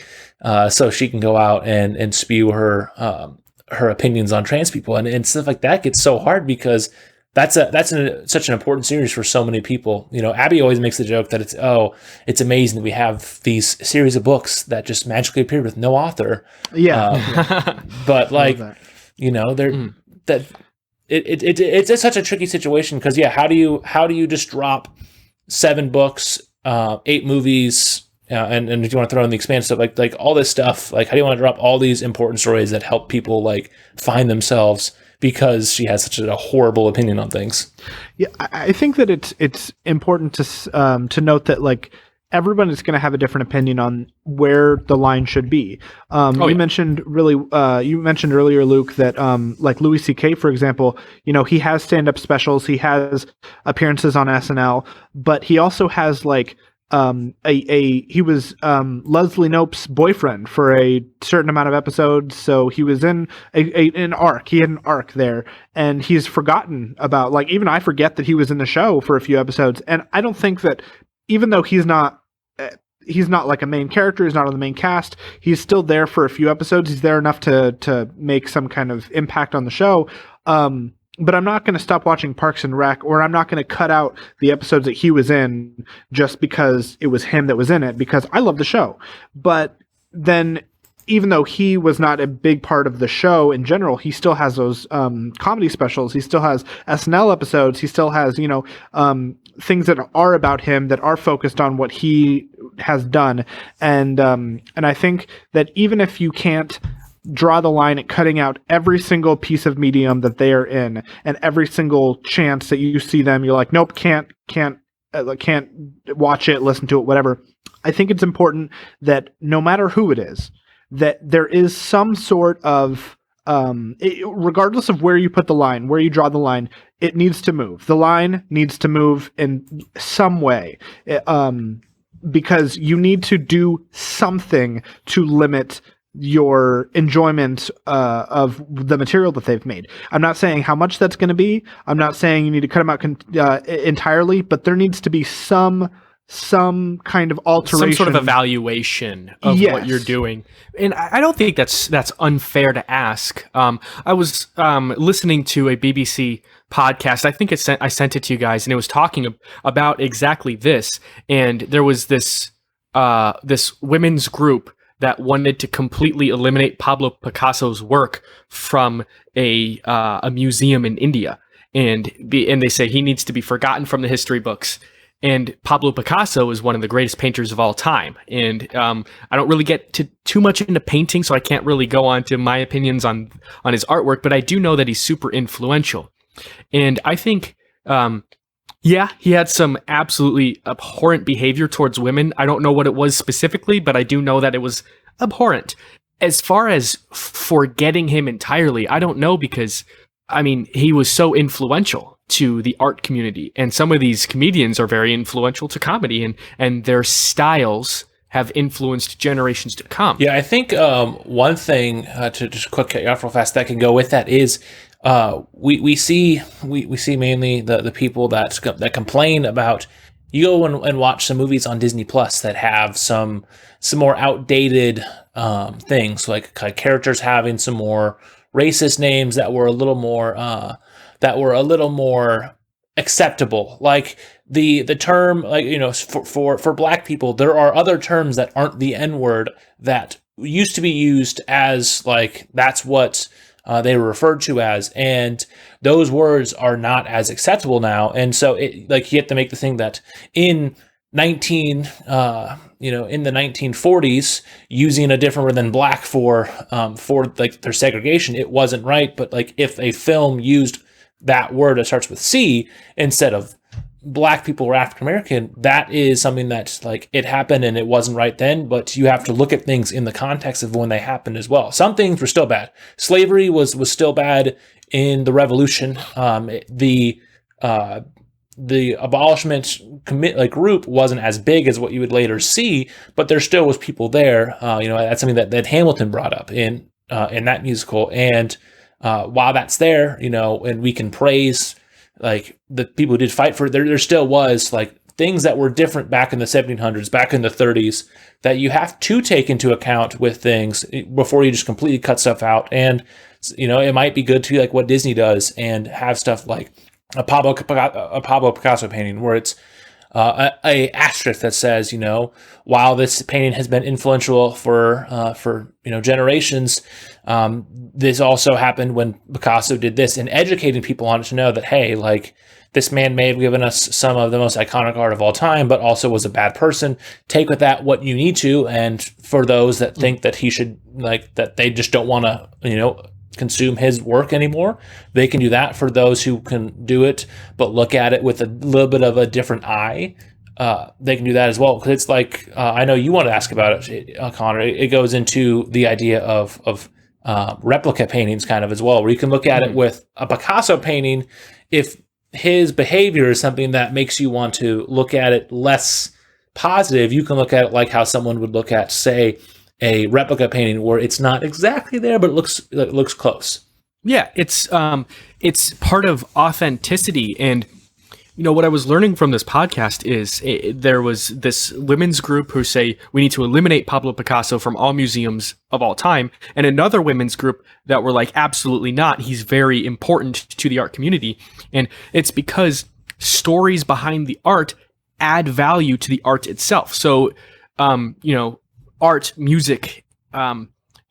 S1: so she can go out and spew her opinions on trans people, and stuff like that gets so hard, because that's such an important series for so many people. Abby always makes the joke that it's amazing that we have these series of books that just magically appeared with no author.
S3: Yeah.
S1: But like, they're that it's such a tricky situation, because how do you just drop 7 books, 8 movies, and if you want to throw in the Expanse stuff, like all this stuff, like how do you want to drop all these important stories that help people like find themselves, because she has such a horrible opinion on things?
S3: Yeah, I think that it's important to note that like everyone is going to have a different opinion on where the line should be. You mentioned earlier, Luke, that like Louis C.K., for example, he has stand-up specials, he has appearances on SNL, but he also has like he was Leslie Knope's boyfriend for a certain amount of episodes, so he was in an arc. He had an arc there, and he's forgotten about, like, even I forget that he was in the show for a few episodes. And I don't think that, even though he's not like a main character, he's not on the main cast, he's still there for a few episodes. He's there enough to make some kind of impact on the show. But I'm not going to stop watching Parks and Rec, or I'm not going to cut out the episodes that he was in just because it was him that was in it, because I love the show. But then even though he was not a big part of the show in general, he still has those comedy specials. He still has SNL episodes. He still has, things that are about him, that are focused on what he has done. And I think that even if you can't draw the line at cutting out every single piece of medium that they are in, and every single chance that you see them, you're like, nope, can't watch it, listen to it, whatever. I think it's important that no matter who it is, that there is some sort of, regardless of where you put the line, where you draw the line, it needs to move. The line needs to move in some way, because you need to do something to limit your enjoyment of the material that they've made. I'm not saying how much that's going to be. I'm not saying you need to cut them out entirely, but there needs to be some kind of alteration,
S2: some sort of evaluation of what you're doing. And I don't think that's unfair to ask. I was listening to a BBC podcast. I think I sent it to you guys, and it was talking about exactly this. And there was this women's group that wanted to completely eliminate Pablo Picasso's work from a museum in India, and they say he needs to be forgotten from the history books. And Pablo Picasso is one of the greatest painters of all time. And I don't really get too much into painting, so I can't really go on to my opinions on his artwork. But I do know that he's super influential, and I think. Yeah, he had some absolutely abhorrent behavior towards women. I don't know what it was specifically, but I do know that it was abhorrent. As far as forgetting him entirely, I don't know, because, I mean, he was so influential to the art community. And some of these comedians are very influential to comedy, and their styles have influenced generations to come.
S1: Yeah, I think one thing, to just quick cut you off real fast, that can go with that is, we see mainly the people that complain about. You go and watch some movies on Disney Plus that have some more outdated things, like characters having some more racist names that were a little more acceptable. Like the term, like, for black people, there are other terms that aren't the N-word that used to be used as, like, that's what they were referred to as, and those words are not as acceptable now. And so you have to make the thing that in in the 1940s, using a different word than black for like their segregation, it wasn't right. But like if a film used that word that starts with C instead of black people or African American, that is something that, like, it happened and it wasn't right then, but you have to look at things in the context of when they happened as well. Some things were still bad. Slavery was still bad in the Revolution. The abolishment group wasn't as big as what you would later see, but there still was people there. That's something that Hamilton brought up in that musical. And while that's there, and we can praise like the people who did fight for it, there still was like things that were different back in the 1700s, back in the 30s, that you have to take into account with things before you just completely cut stuff out. And it might be good to, like what Disney does, and have stuff like a Pablo Picasso painting where it's a asterisk that says, while this painting has been influential for generations, this also happened when Picasso did this, and educating people on it to know that, hey, like, this man may have given us some of the most iconic art of all time, but also was a bad person. Take with that what you need to, and for those that think that he should, like, that they just don't want to, consume his work anymore, they can do that. For those who can do it but look at it with a little bit of a different eye, they can do that as well. Because it's like, I know you want to ask about it, Connor. It goes into the idea of replica paintings kind of as well, where you can look at it with a Picasso painting. If his behavior is something that makes you want to look at it less positive, you can look at it like how someone would look at, say, a replica painting where it's not exactly there, but it looks close.
S2: Yeah, it's part of authenticity. And what I was learning from this podcast is there was this women's group who say we need to eliminate Pablo Picasso from all museums of all time, and another women's group that were like, absolutely not. He's very important to the art community. And it's because stories behind the art add value to the art itself. So, art, music,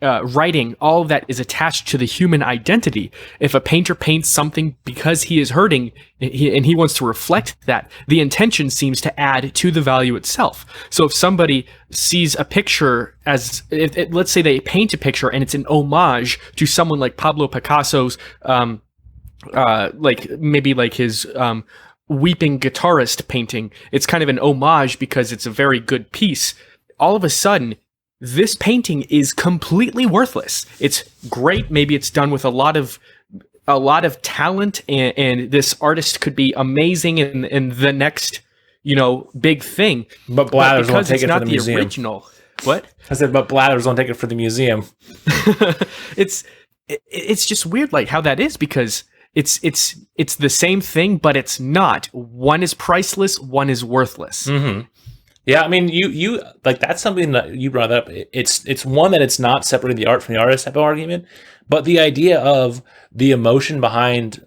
S2: writing, all of that is attached to the human identity. If a painter paints something because he is hurting and he wants to reflect that, the intention seems to add to the value itself. So if somebody sees a picture let's say they paint a picture and it's an homage to someone like Pablo Picasso's, like maybe like his weeping guitarist painting, it's kind of an homage because it's a very good piece. All of a sudden, this painting is completely worthless. It's great. Maybe it's done with a lot of talent, and this artist could be amazing in the next, big thing.
S1: But Blathers won't take it for the museum.
S2: Original. What?
S1: I said, but Blathers won't take it for the museum.
S2: It's just weird, like how that is, because it's the same thing, but it's not. One is priceless. One is worthless.
S1: Mm-hmm. Yeah, I mean, you like, that's something that you brought up. It's one that it's not separating the art from the artist type of argument, but the idea of the emotion behind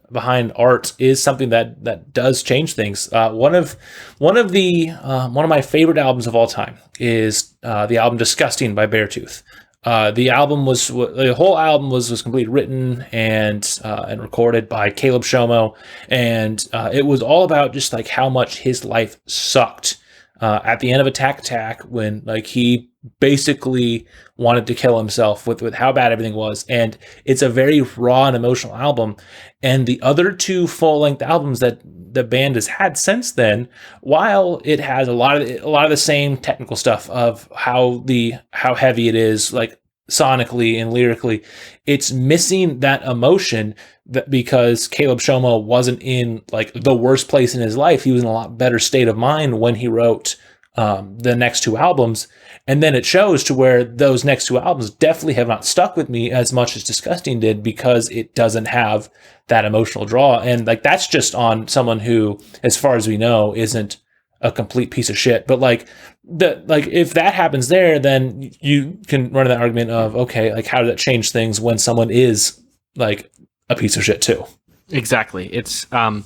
S1: art is something that does change things. One of my favorite albums of all time is the album "Disgusting" by Beartooth. The whole album was completely written and recorded by Caleb Shomo, and it was all about just like how much his life sucked. At the end of Attack, when like he basically wanted to kill himself with how bad everything was, and it's a very raw and emotional album. And the other two full-length albums that the band has had since then, while it has a lot of the same technical stuff of how heavy it is, like sonically and lyrically, it's missing that emotion. That because Caleb Shomo wasn't in like the worst place in his life, he was in a lot better state of mind when he wrote the next two albums, and then it shows to where those next two albums definitely have not stuck with me as much as Disgusting did, because it doesn't have that emotional draw. And like, that's just on someone who, as far as we know, isn't a complete piece of shit. But like if that happens there, then you can run that argument of, okay, like how does that change things when someone is like a piece of shit too?
S2: Exactly. It's Paul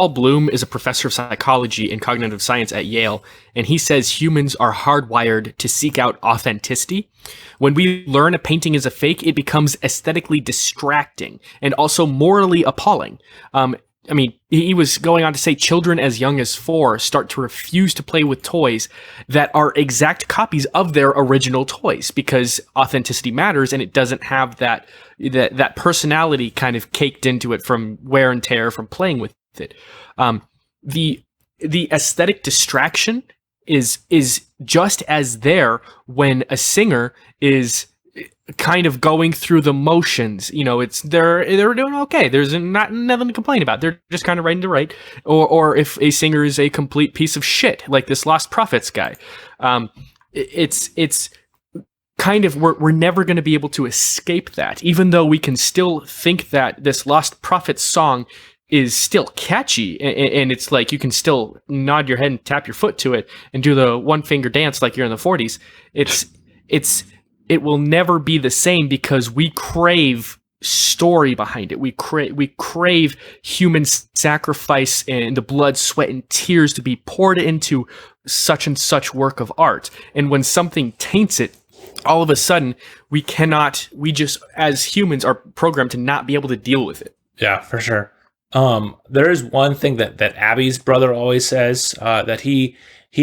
S2: Bloom is a professor of psychology and cognitive science at Yale, and he says humans are hardwired to seek out authenticity. When we learn a painting is a fake, it becomes aesthetically distracting and also morally appalling. I mean, he was going on to say children as young as 4 start to refuse to play with toys that are exact copies of their original toys, because authenticity matters, and it doesn't have that personality kind of caked into it from wear and tear from playing with it. The aesthetic distraction is just as there when a singer is kind of going through the motions. They're doing okay. There's nothing to complain about. They're just kind of writing to write. Or if a singer is a complete piece of shit, like this Lost Prophets guy, it's kind of, we're never going to be able to escape that, even though we can still think that this Lost Prophets song is still catchy, and it's like you can still nod your head and tap your foot to it and do the one finger dance like you're in the 40s. It will never be the same, because we crave story behind it. We crave human sacrifice and the blood, sweat, and tears to be poured into such and such work of art. And when something taints it, all of a sudden we just as humans are programmed to not be able to deal with it.
S1: Yeah, for sure. There is one thing that Abby's brother always says, that he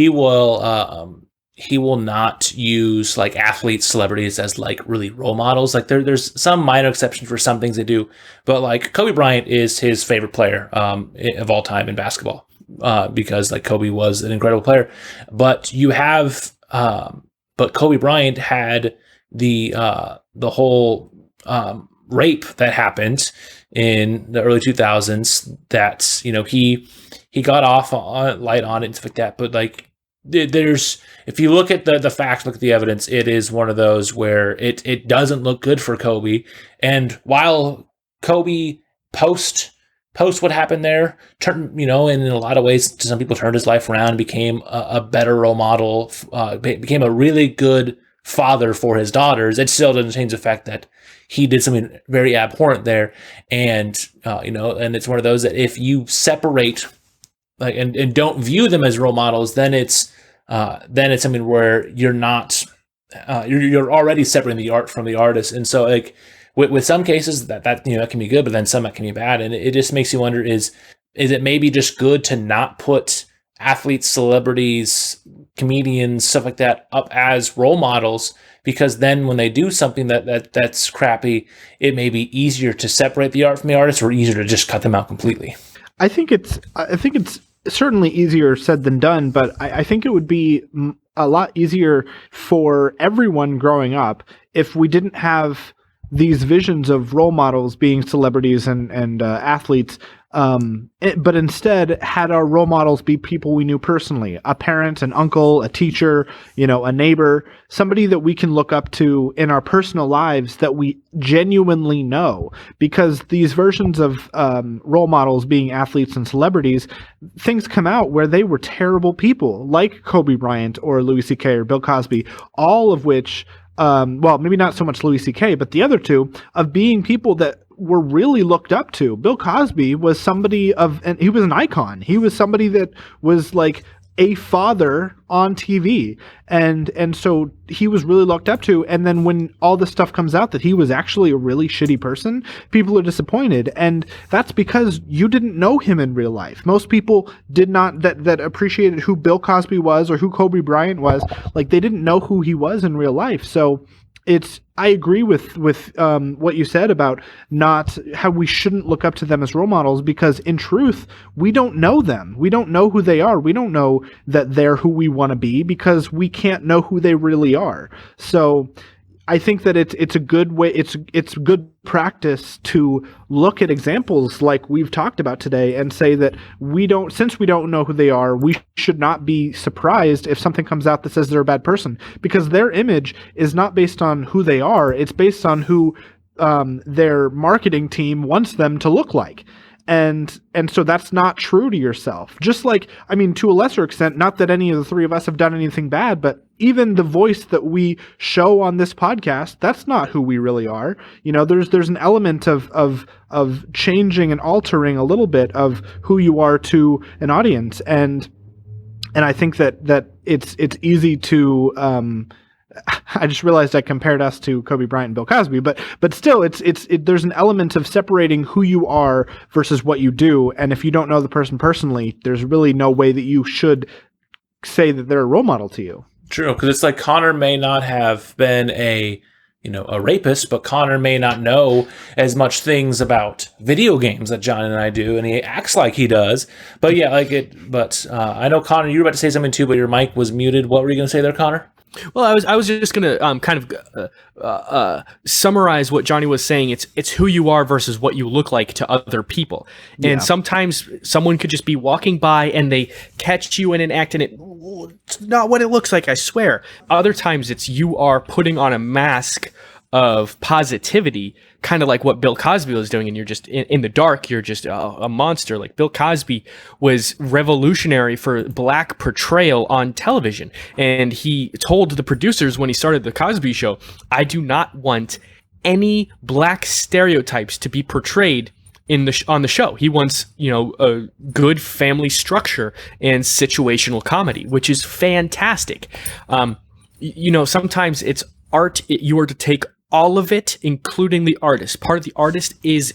S1: will not use like athletes, celebrities as like really role models. Like there's some minor exceptions for some things they do, but like Kobe Bryant is his favorite player of all time in basketball, because like Kobe was an incredible player. But but Kobe Bryant had the whole rape that happened in the early 2000s. That he got off on light on it and stuff like that, but like, there's, if you look at the facts, look at the evidence, it is one of those where it doesn't look good for Kobe. And while Kobe post what happened there, and in a lot of ways, to some people, turned his life around, became a better role model, became a really good father for his daughters, it still doesn't change the fact that he did something very abhorrent there. And and it's one of those that if you separate and don't view them as role models, then it's something where you're not you're already separating the art from the artist, and so like with some cases that that can be good, but then some that can be bad, and it just makes you wonder: is it maybe just good to not put athletes, celebrities, comedians, stuff like that up as role models? Because then when they do something that's crappy, it may be easier to separate the art from the artist, or easier to just cut them out completely.
S3: I think it's certainly easier said than done, but I think it would be a lot easier for everyone growing up if we didn't have these visions of role models being celebrities and athletes, but instead had our role models be people we knew personally, a parent, an uncle, a teacher, a neighbor, somebody that we can look up to in our personal lives that we genuinely know. Because these versions of role models being athletes and celebrities, things come out where they were terrible people, like Kobe Bryant or Louis C.K. or Bill Cosby, all of which well, maybe not so much Louis C.K., but the other two, of being people that were really looked up to. Bill Cosby was somebody and he was an icon. He was somebody that was like a father on TV. And so he was really looked up to. And then when all this stuff comes out that he was actually a really shitty person, people are disappointed. And that's because you didn't know him in real life. Most people did not, that appreciated who Bill Cosby was or who Kobe Bryant was, like they didn't know who he was in real life. So I agree with what you said about not how we shouldn't look up to them as role models, because in truth, we don't know them. We don't know who they are. We don't know that they're who we want to be because we can't know who they really are. So I think that it's a good way. It's good practice to look at examples like we've talked about today and say that since we don't know who they are, we should not be surprised if something comes out that says they're a bad person, because their image is not based on who they are. It's based on who their marketing team wants them to look like. And so that's not true to yourself. Just like, I mean, to a lesser extent, not that any of the three of us have done anything bad, but even the voice that we show on this podcast, that's not who we really are. There's an element of changing and altering a little bit of who you are to an audience. And I think that it's easy to, I just realized I compared us to Kobe Bryant and Bill Cosby, but still, there's an element of separating who you are versus what you do. And if you don't know the person personally, there's really no way that you should say that they're a role model to you.
S1: True, because it's like Connor may not have been a rapist, but Connor may not know as much things about video games that John and I do, and he acts like he does. But yeah, But I know, Connor, you were about to say something too, but your mic was muted. What were you going to say there, Connor?
S2: Well, I was just gonna kind of summarize what Johnny was saying. It's who you are versus what you look like to other people. And sometimes someone could just be walking by and they catch you in an act and it's not what it looks like, I swear. Other times it's you are putting on a mask of positivity, kind of like what Bill Cosby was doing, and you're just in the dark, you're just a monster. Like Bill Cosby was revolutionary for black portrayal on television, and he told the producers when he started the Cosby Show, I do not want any black stereotypes to be portrayed on the show. He wants, a good family structure and situational comedy, which is fantastic. Sometimes it's art. You are to take all of it, including the artist. Part of the artist is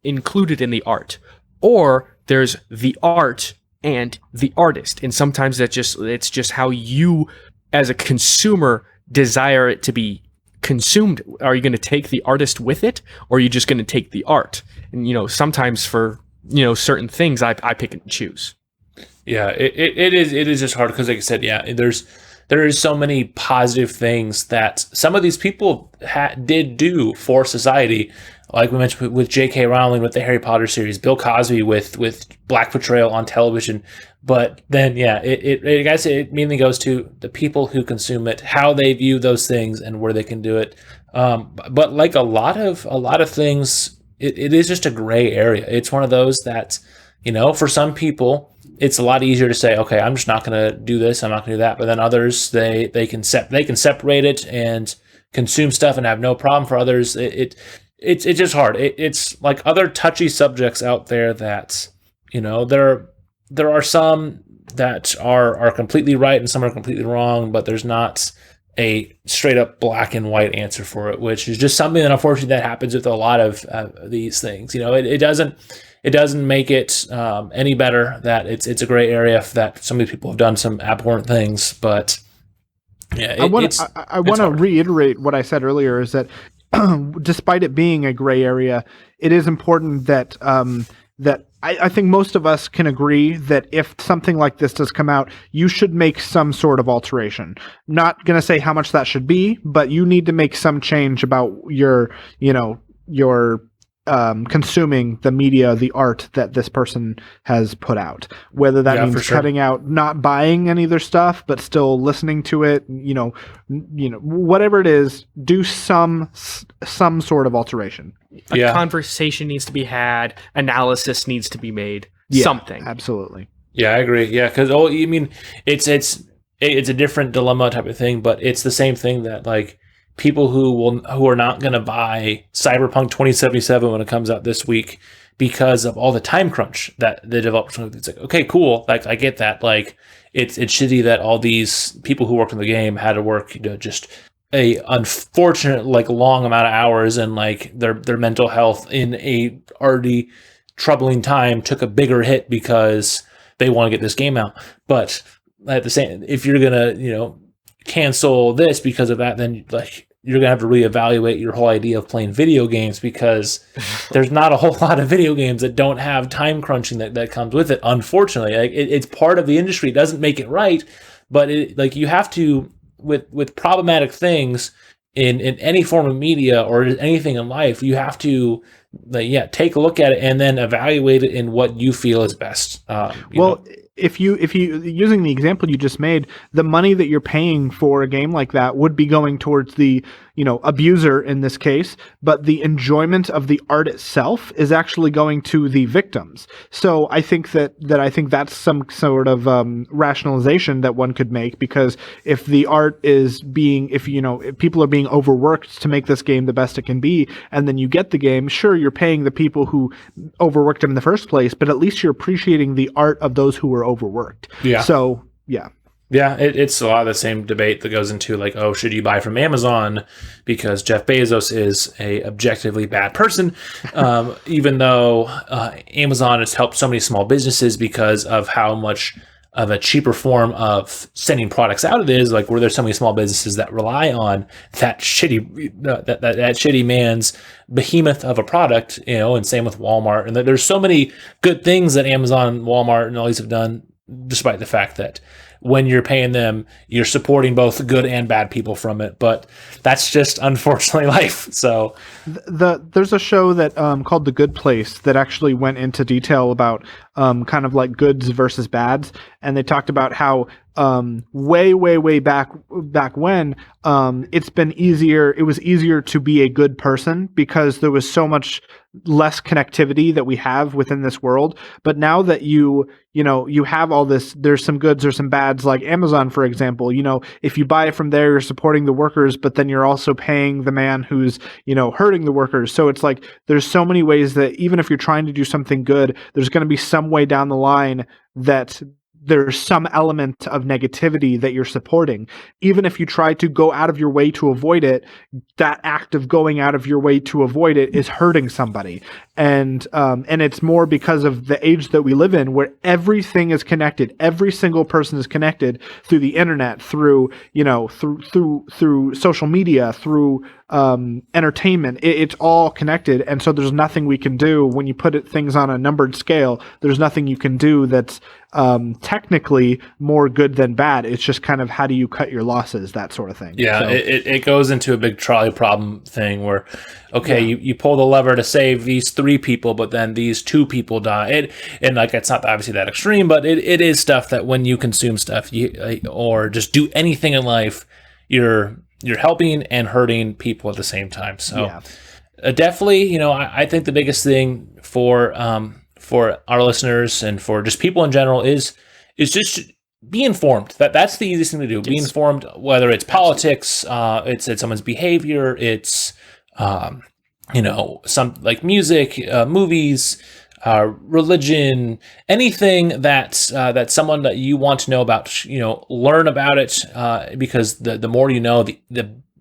S2: included in the art. Or there's the art and the artist. And sometimes it's just how you, as a consumer, desire it to be consumed. Are you going to take the artist with it? Or are you just going to take the art? And, sometimes for, certain things, I pick and choose.
S1: Yeah, it is just hard because, like I said, there is so many positive things that some of these people did do for society, like we mentioned with J.K. Rowling with the Harry Potter series, Bill Cosby with black portrayal on television. But then, I guess it mainly goes to the people who consume it, how they view those things, and where they can do it. But like a lot of things, it is just a gray area. It's one of those that, for some people, it's a lot easier to say, okay, I'm just not going to do this, I'm not going to do that. But then others, they can separate it and consume stuff and have no problem. For others, it's just hard. It's like other touchy subjects out there that, there are some that are completely right and some are completely wrong, but there's not a straight up black and white answer for it, which is just something that unfortunately that happens with a lot of these things. It doesn't make it any better that it's a gray area, that some of these people have done some abhorrent things, but yeah,
S3: I want to reiterate what I said earlier, is that despite it being a gray area, it is important that that I think most of us can agree that if something like this does come out, you should make some sort of alteration. Not going to say how much that should be, but you need to make some change about your consuming the media, the art that this person has put out. Whether that means cutting out, not buying any of their stuff, but still listening to it, whatever it is, do some sort of alteration.
S2: A conversation needs to be had. Analysis needs to be made. Something.
S3: Absolutely.
S1: Yeah, I agree. Yeah, because it's a different dilemma type of thing, but it's the same thing that like people who are not going to buy Cyberpunk 2077 when it comes out this week because of all the time crunch that the developers. It's like, okay, cool. Like I get that. Like it's shitty that all these people who worked on the game had to work, just a unfortunate like long amount of hours, and like their mental health in a already troubling time took a bigger hit because they want to get this game out. But at the same, if you're gonna cancel this because of that, then like you're gonna have to reevaluate your whole idea of playing video games, because there's not a whole lot of video games that don't have time crunching that comes with it. Unfortunately, like it's part of the industry. It doesn't make it right, but you have to, with problematic things in any form of media or anything in life, you have to take a look at it and then evaluate it in what you feel is best.
S3: If you using the example you just made, the money that you're paying for a game like that would be going towards the abuser in this case, but the enjoyment of the art itself is actually going to the victims. So I think that's some sort of rationalization that one could make, because if the art is if people are being overworked to make this game the best it can be, and then you get the game, sure, you're paying the people who overworked them in the first place, but at least you're appreciating the art of those who were overworked. Yeah. So yeah.
S1: Yeah, it's a lot of the same debate that goes into like, oh, should you buy from Amazon because Jeff Bezos is a objectively bad person, even though Amazon has helped so many small businesses because of how much of a cheaper form of sending products out it is, like where there's so many small businesses that rely on that shitty that shitty man's behemoth of a product, and same with Walmart. And there's so many good things that Amazon, Walmart, and all these have done, despite the fact that when you're paying them, you're supporting both good and bad people from it. But that's just unfortunately life. So
S3: there's a show that called The Good Place that actually went into detail about kind of like goods versus bads, and they talked about how way back when it was easier to be a good person because there was so much less connectivity that we have within this world. But now that you have all this, there's some goods or some bads, like Amazon, for example. If you buy it from there, you're supporting the workers, but then you're also paying the man who's hurting the workers. So it's like there's so many ways that even if you're trying to do something good, there's going to be some way down the line that there's some element of negativity that you're supporting. Even if you try to go out of your way to avoid it, that act of going out of your way to avoid it is hurting somebody. And it's more because of the age that we live in, where everything is connected. Every single person is connected through the internet, through social media, through entertainment. It's all connected, and so there's nothing we can do when you put things on a numbered scale. There's nothing you can do that's technically more good than bad. It's just kind of how do you cut your losses, that sort of thing.
S1: Yeah,
S3: so,
S1: it goes into a big trolley problem thing where, okay, you pull the lever to save these 3 people, but then these 2 people die. And like it's not obviously that extreme, but it is stuff that when you consume stuff or just do anything in life, you're helping and hurting people at the same time. So definitely, I think the biggest thing for our listeners and for just people in general is just be informed. That's the easiest thing to do. Be informed, whether it's politics, it's someone's behavior, it's some like music, movies, religion, anything that's someone that you want to know about, learn about it, because the more you know,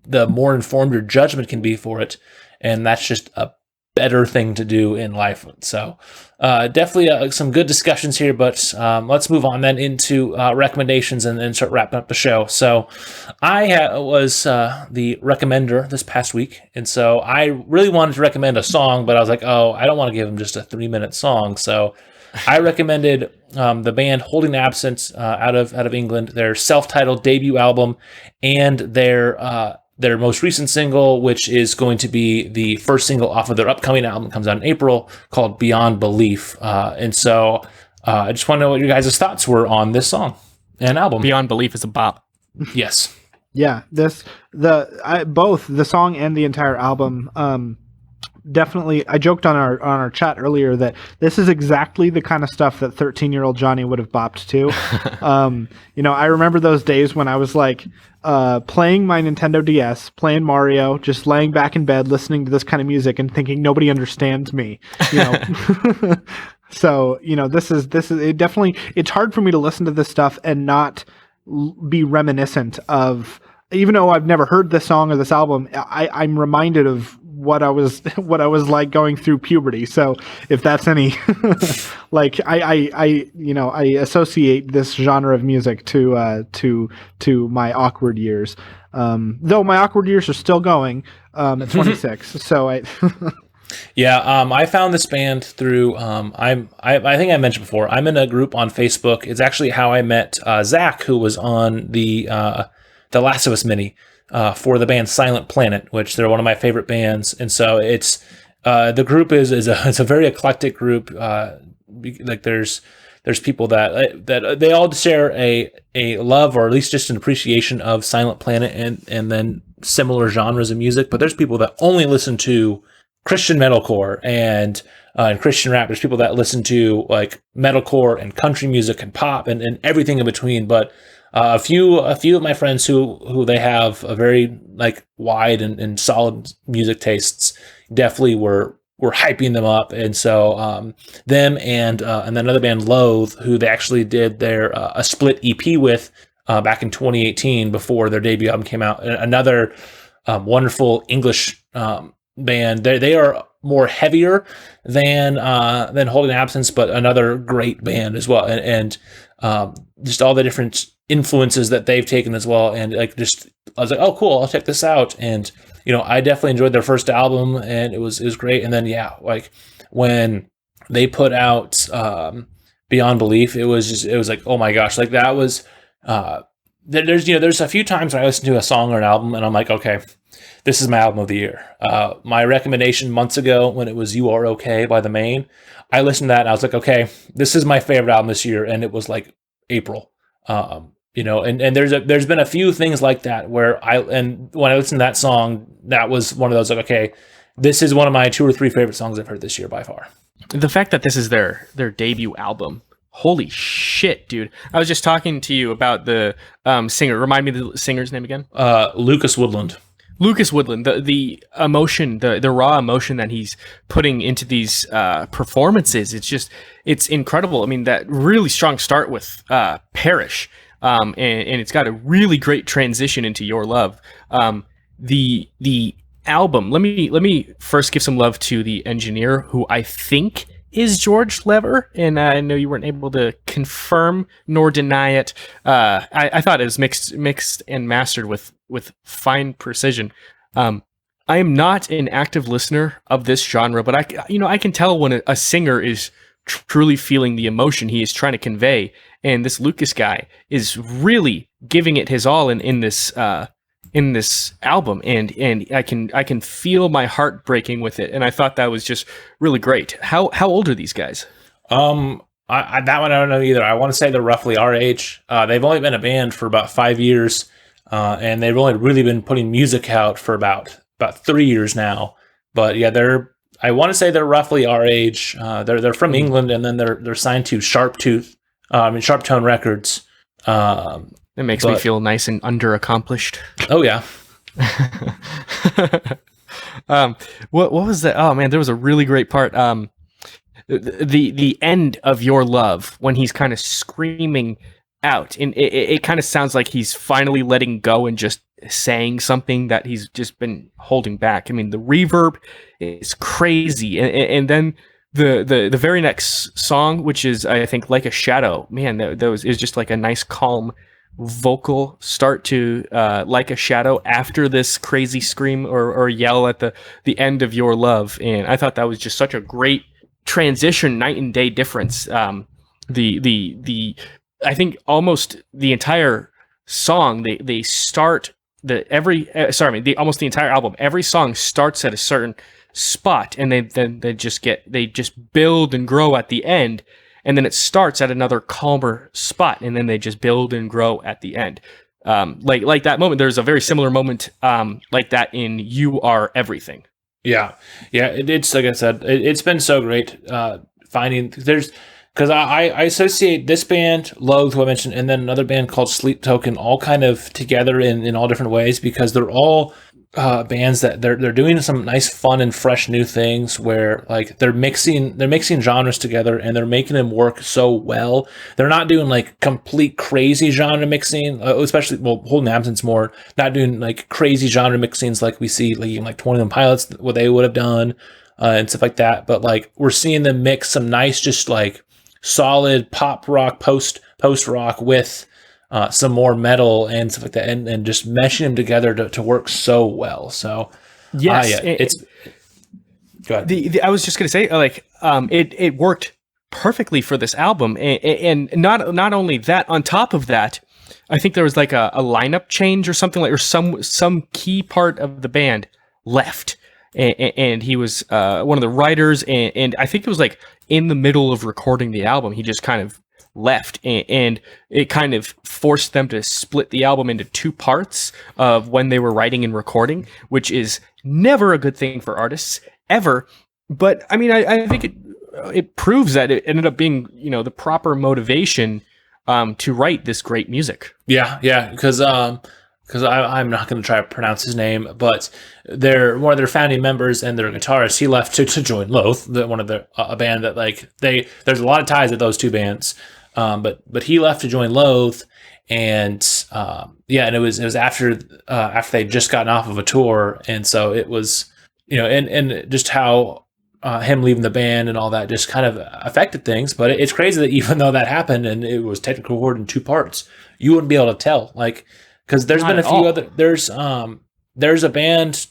S1: the more informed your judgment can be for it, and that's just a better thing to do in life. So definitely some good discussions here, but let's move on then into recommendations and then start wrapping up the show. So I was the recommender this past week, and so I really wanted to recommend a song, but I was like, oh, I don't want to give them just a 3-minute song. So I recommended the band Holding Absence out of England, their self-titled debut album, and their most recent single, which is going to be the first single off of their upcoming album that comes out in April, called Beyond Belief. And so I just want to know what your guys' thoughts were on this song and album.
S2: Beyond Belief is a bop.
S1: Yes.
S3: Yeah, both the song and the entire album. Definitely, I joked on our chat earlier that this is exactly the kind of stuff that 13-year-old Johnny would have bopped to. I remember those days when I was like playing my Nintendo DS, playing Mario, just laying back in bed, listening to this kind of music and thinking nobody understands me. So this is it. Definitely, it's hard for me to listen to this stuff and not be reminiscent of. Even though I've never heard this song or this album, I'm reminded of what I was like going through puberty. So if that's any like I associate this genre of music to my awkward years. Though my awkward years are still going at 26. So I
S1: Yeah, I found this band through I think I mentioned before, I'm in a group on Facebook. It's actually how I met Zach, who was on the Last of Us mini for the band Silent Planet, which they're one of my favorite bands. And so it's the group it's a very eclectic group. Like there's people that they all share a love, or at least just an appreciation of Silent Planet and then similar genres of music. But there's people that only listen to Christian metalcore and Christian rap. There's people that listen to like metalcore and country music and pop and everything in between. But a few of my friends who they have a very like wide and solid music tastes definitely were hyping them up, and so them and then another band, Loathe, who they actually did their a split EP with back in 2018 before their debut album came out. Another wonderful English band. They are more heavier than Holding Absence, but another great band as well, and just all the different influences that they've taken as well. And like, just, I was like, oh, cool, I'll check this out. And, I definitely enjoyed their first album, and it was great. And then, yeah, like when they put out Beyond Belief, it was like, oh my gosh, like that was, there's a few times when I listen to a song or an album and I'm like, okay, this is my album of the year. My recommendation months ago when it was You Are Okay by The Maine, I listened to that and I was like, okay, this is my favorite album this year. And it was like April. And there's been a few things like that where when I listened to that song, that was one of those like, okay, this is one of my 2 or 3 favorite songs I've heard this year by far.
S2: The fact that this is their debut album, holy shit, dude! I was just talking to you about the singer. Remind me the singer's name again.
S1: Lucas Woodland.
S2: Lucas Woodland. The emotion, the raw emotion that he's putting into these performances, it's incredible. I mean, that really strong start with Perish. And it's got a really great transition into Your Love. The album. Let me first give some love to the engineer, who I think is George Lever, and I know you weren't able to confirm nor deny it. I thought it was mixed and mastered with fine precision. I am not an active listener of this genre, but I can tell when a singer is truly feeling the emotion he is trying to convey, and this Lucas guy is really giving it his all in this album, and I can feel my heart breaking with it, and I thought that was just really great. How old are these guys?
S1: That one I don't know either. I want to say they're roughly our age. They've only been a band for about 5 years, and they've only really been putting music out for about 3 years now. But yeah, I want to say they're roughly our age. They're from England, and then they're signed to Sharptone Records.
S2: It makes me feel nice and underaccomplished.
S1: Oh yeah.
S2: What was that? Oh man, there was a really great part. the end of your love, when he's kind of screaming out, and it kind of sounds like he's finally letting go and just saying something that he's just been holding back. I mean, the reverb is crazy, and then the very next song, which is, I think, Like a Shadow, man, that is just like a nice calm vocal start to Like a Shadow after this crazy scream or yell at the end of your love. And I thought that was just such a great transition, night and day difference. The I think almost the entire song, they start almost the entire album, every song starts at a certain spot, and they just build and grow at the end, and then it starts at another calmer spot, and then they just build and grow at the end. Like that moment, there's a very similar moment like that in You Are Everything.
S1: Yeah. It's like I said, it's been so great finding because I associate this band, Loathe, who I mentioned, and then another band called Sleep Token, all kind of together in all different ways, because they're all bands that they're doing some nice, fun, and fresh new things where like they're mixing genres together, and they're making them work so well. They're not doing like complete crazy genre mixing, especially Holding Absence more, not doing like crazy genre mixings like we see like even like 21 Pilots, what they would have done and stuff like that. But like we're seeing them mix some nice, just like solid pop rock, post rock with some more metal and stuff like that, and just meshing them together to work so well. So
S2: yes,
S1: it's go ahead.
S2: I was just gonna say, like, it worked perfectly for this album, and not only that, on top of that, I think there was like a lineup change or something, like, or some key part of the band left, and he was one of the writers, and I think it was like in the middle of recording the album, he just kind of left, and it kind of forced them to split the album into two parts of when they were writing and recording, which is never a good thing for artists ever. But I mean, I think it proves that it ended up being, the proper motivation to write this great music.
S1: Yeah, because I'm not going to try to pronounce his name, but one of their founding members and their guitarist, he left to join Loathe, one of their a band that like there's a lot of ties at those two bands, but he left to join Loathe, and and it was after they just gotten off of a tour, and so it was and just how him leaving the band and all that just kind of affected things. But it's crazy that even though that happened and it was technically recorded in two parts, you wouldn't be able to tell, like. Because there's been a few other there's a band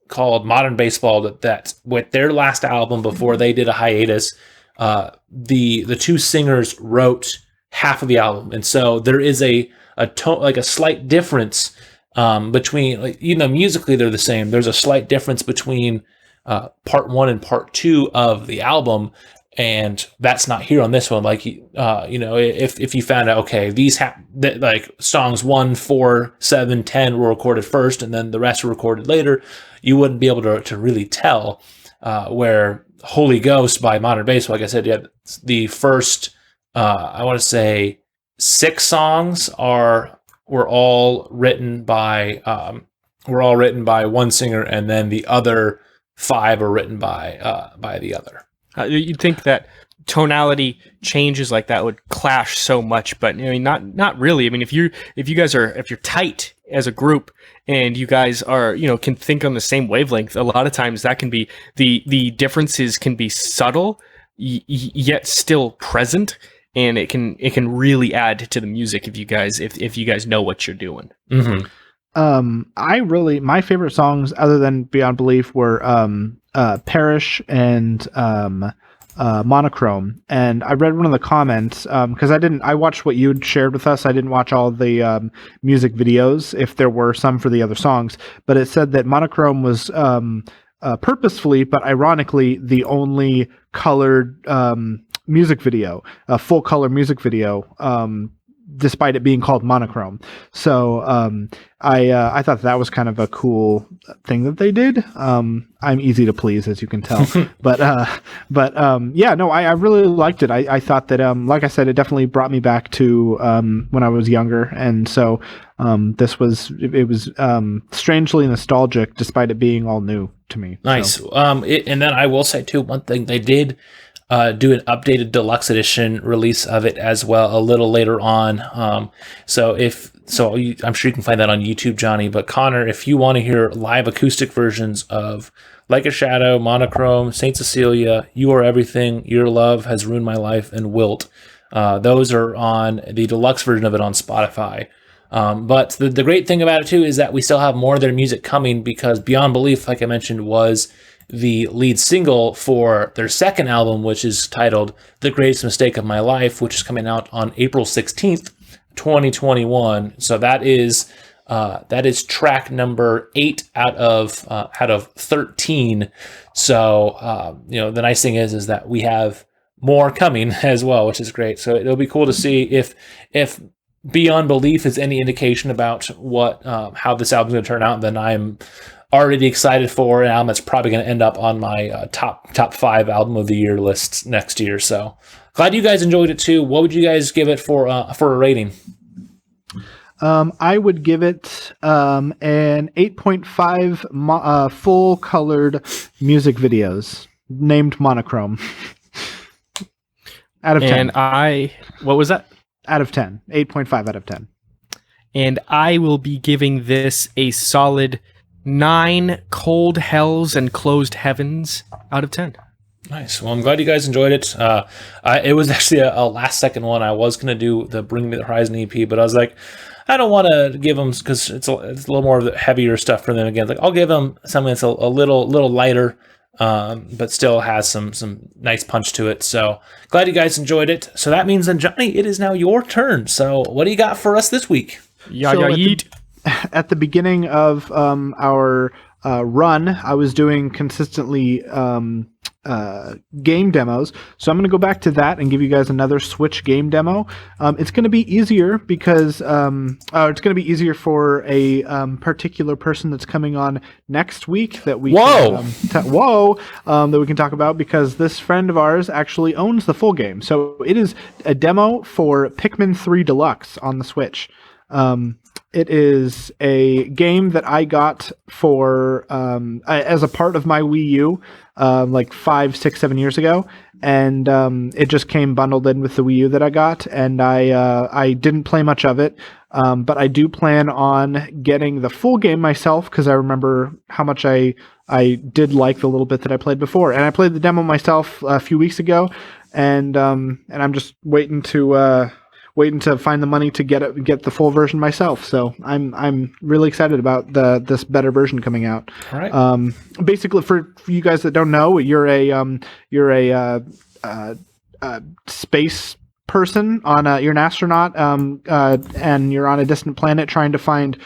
S1: called Modern Baseball that with their last album before they did a hiatus, the two singers wrote half of the album, and so there is a tone, like a slight difference between, like, musically they're the same. There's a slight difference between part one and part two of the album. And that's not here on this one. Like, if you found out, okay, these like songs 1, 4, 7, 10 were recorded first, and then the rest were recorded later, you wouldn't be able to really tell. Where Holy Ghost by Modern Baseball, like I said, the first, I want to say 6 songs were all written by one singer, and then the other 5 are written by the other.
S2: You'd think that tonality changes like that would clash so much, but I mean, not really. I mean, if you're tight as a group and you guys are, can think on the same wavelength, a lot of times that can be the differences can be subtle yet still present, and it can really add to the music if you guys know what you're doing.
S1: Mm-hmm.
S3: My favorite songs other than Beyond Belief were Perish and Monochrome. And I read one of the comments because I watched what you'd shared with us. I didn't watch all the music videos, if there were some for the other songs, but it said that Monochrome was purposefully but ironically the only colored music video, a full color music video, despite it being called Monochrome. So I thought that was kind of a cool thing that they did. I'm easy to please, as you can tell. but I really liked it. I thought that, like I said, it definitely brought me back to when I was younger. And so it was strangely nostalgic, despite it being all new to me.
S1: Nice.
S3: So.
S1: And then I will say too, one thing they did, do an updated deluxe edition release of it as well a little later on. I'm sure you can find that on YouTube, Johnny. But Connor, if you want to hear live acoustic versions of Like a Shadow, Monochrome, Saint Cecilia, You Are Everything, Your Love Has Ruined My Life, and Wilt, those are on the deluxe version of it on Spotify. But the great thing about it too is that we still have more of their music coming, because Beyond Belief, like I mentioned, was the lead single for their second album, which is titled The Greatest Mistake of My Life, which is coming out on April 16th, 2021. So that is track number 8 out of 13. So the nice thing is that we have more coming as well, which is great. So it'll be cool to see if Beyond Belief is any indication about what how this album's going to turn out. Then I'm already excited for an album that's probably going to end up on my top 5 album of the year lists next year. So glad you guys enjoyed it too. What would you guys give it for a rating?
S3: I would give it an 8.5 full colored music videos named Monochrome out of 10.
S2: And what was that?
S3: Out of 10. 8.5 out of 10.
S2: And I will be giving this a solid 9 cold hells and closed heavens out of 10.
S1: Nice. Well, I'm glad you guys enjoyed it. It was actually a last second one. I was going to do the Bring Me the Horizon EP, but I was like, I don't want to give them, because it's a little more of the heavier stuff for them. Again, like I'll give them something that's a little lighter, but still has some nice punch to it. So glad you guys enjoyed it. So that means then, Johnny, it is now your turn. So what do you got for us this week?
S3: At the beginning of our run, I was doing consistently game demos, so I'm going to go back to that and give you guys another Switch game demo. It's going to be easier because it's going to be easier for a particular person that's coming on next week that we that we can talk about, because this friend of ours actually owns the full game. So it is a demo for Pikmin 3 Deluxe on the Switch. It is a game that I got for as a part of my Wii U like 5, 6, 7 years ago, and it just came bundled in with the Wii U that I got, and I didn't play much of it, but I do plan on getting the full game myself, because I remember how much I did like the little bit that I played before, and I played the demo myself a few weeks ago, and I'm just waiting to find the money to get the full version myself. So I'm really excited about this better version coming out.
S1: All right.
S3: Basically, for you guys that don't know, you're a space person you're an astronaut, and you're on a distant planet trying to find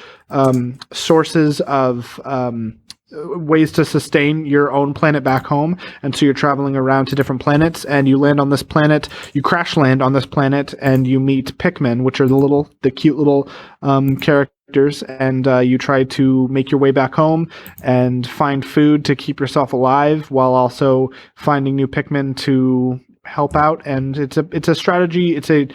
S3: sources of ways to sustain your own planet back home. And so you're traveling around to different planets, and you land on this planet, you crash land on this planet, and you meet Pikmin, which are the cute little characters, and you try to make your way back home and find food to keep yourself alive, while also finding new Pikmin to help out. And it's a strategy. It's a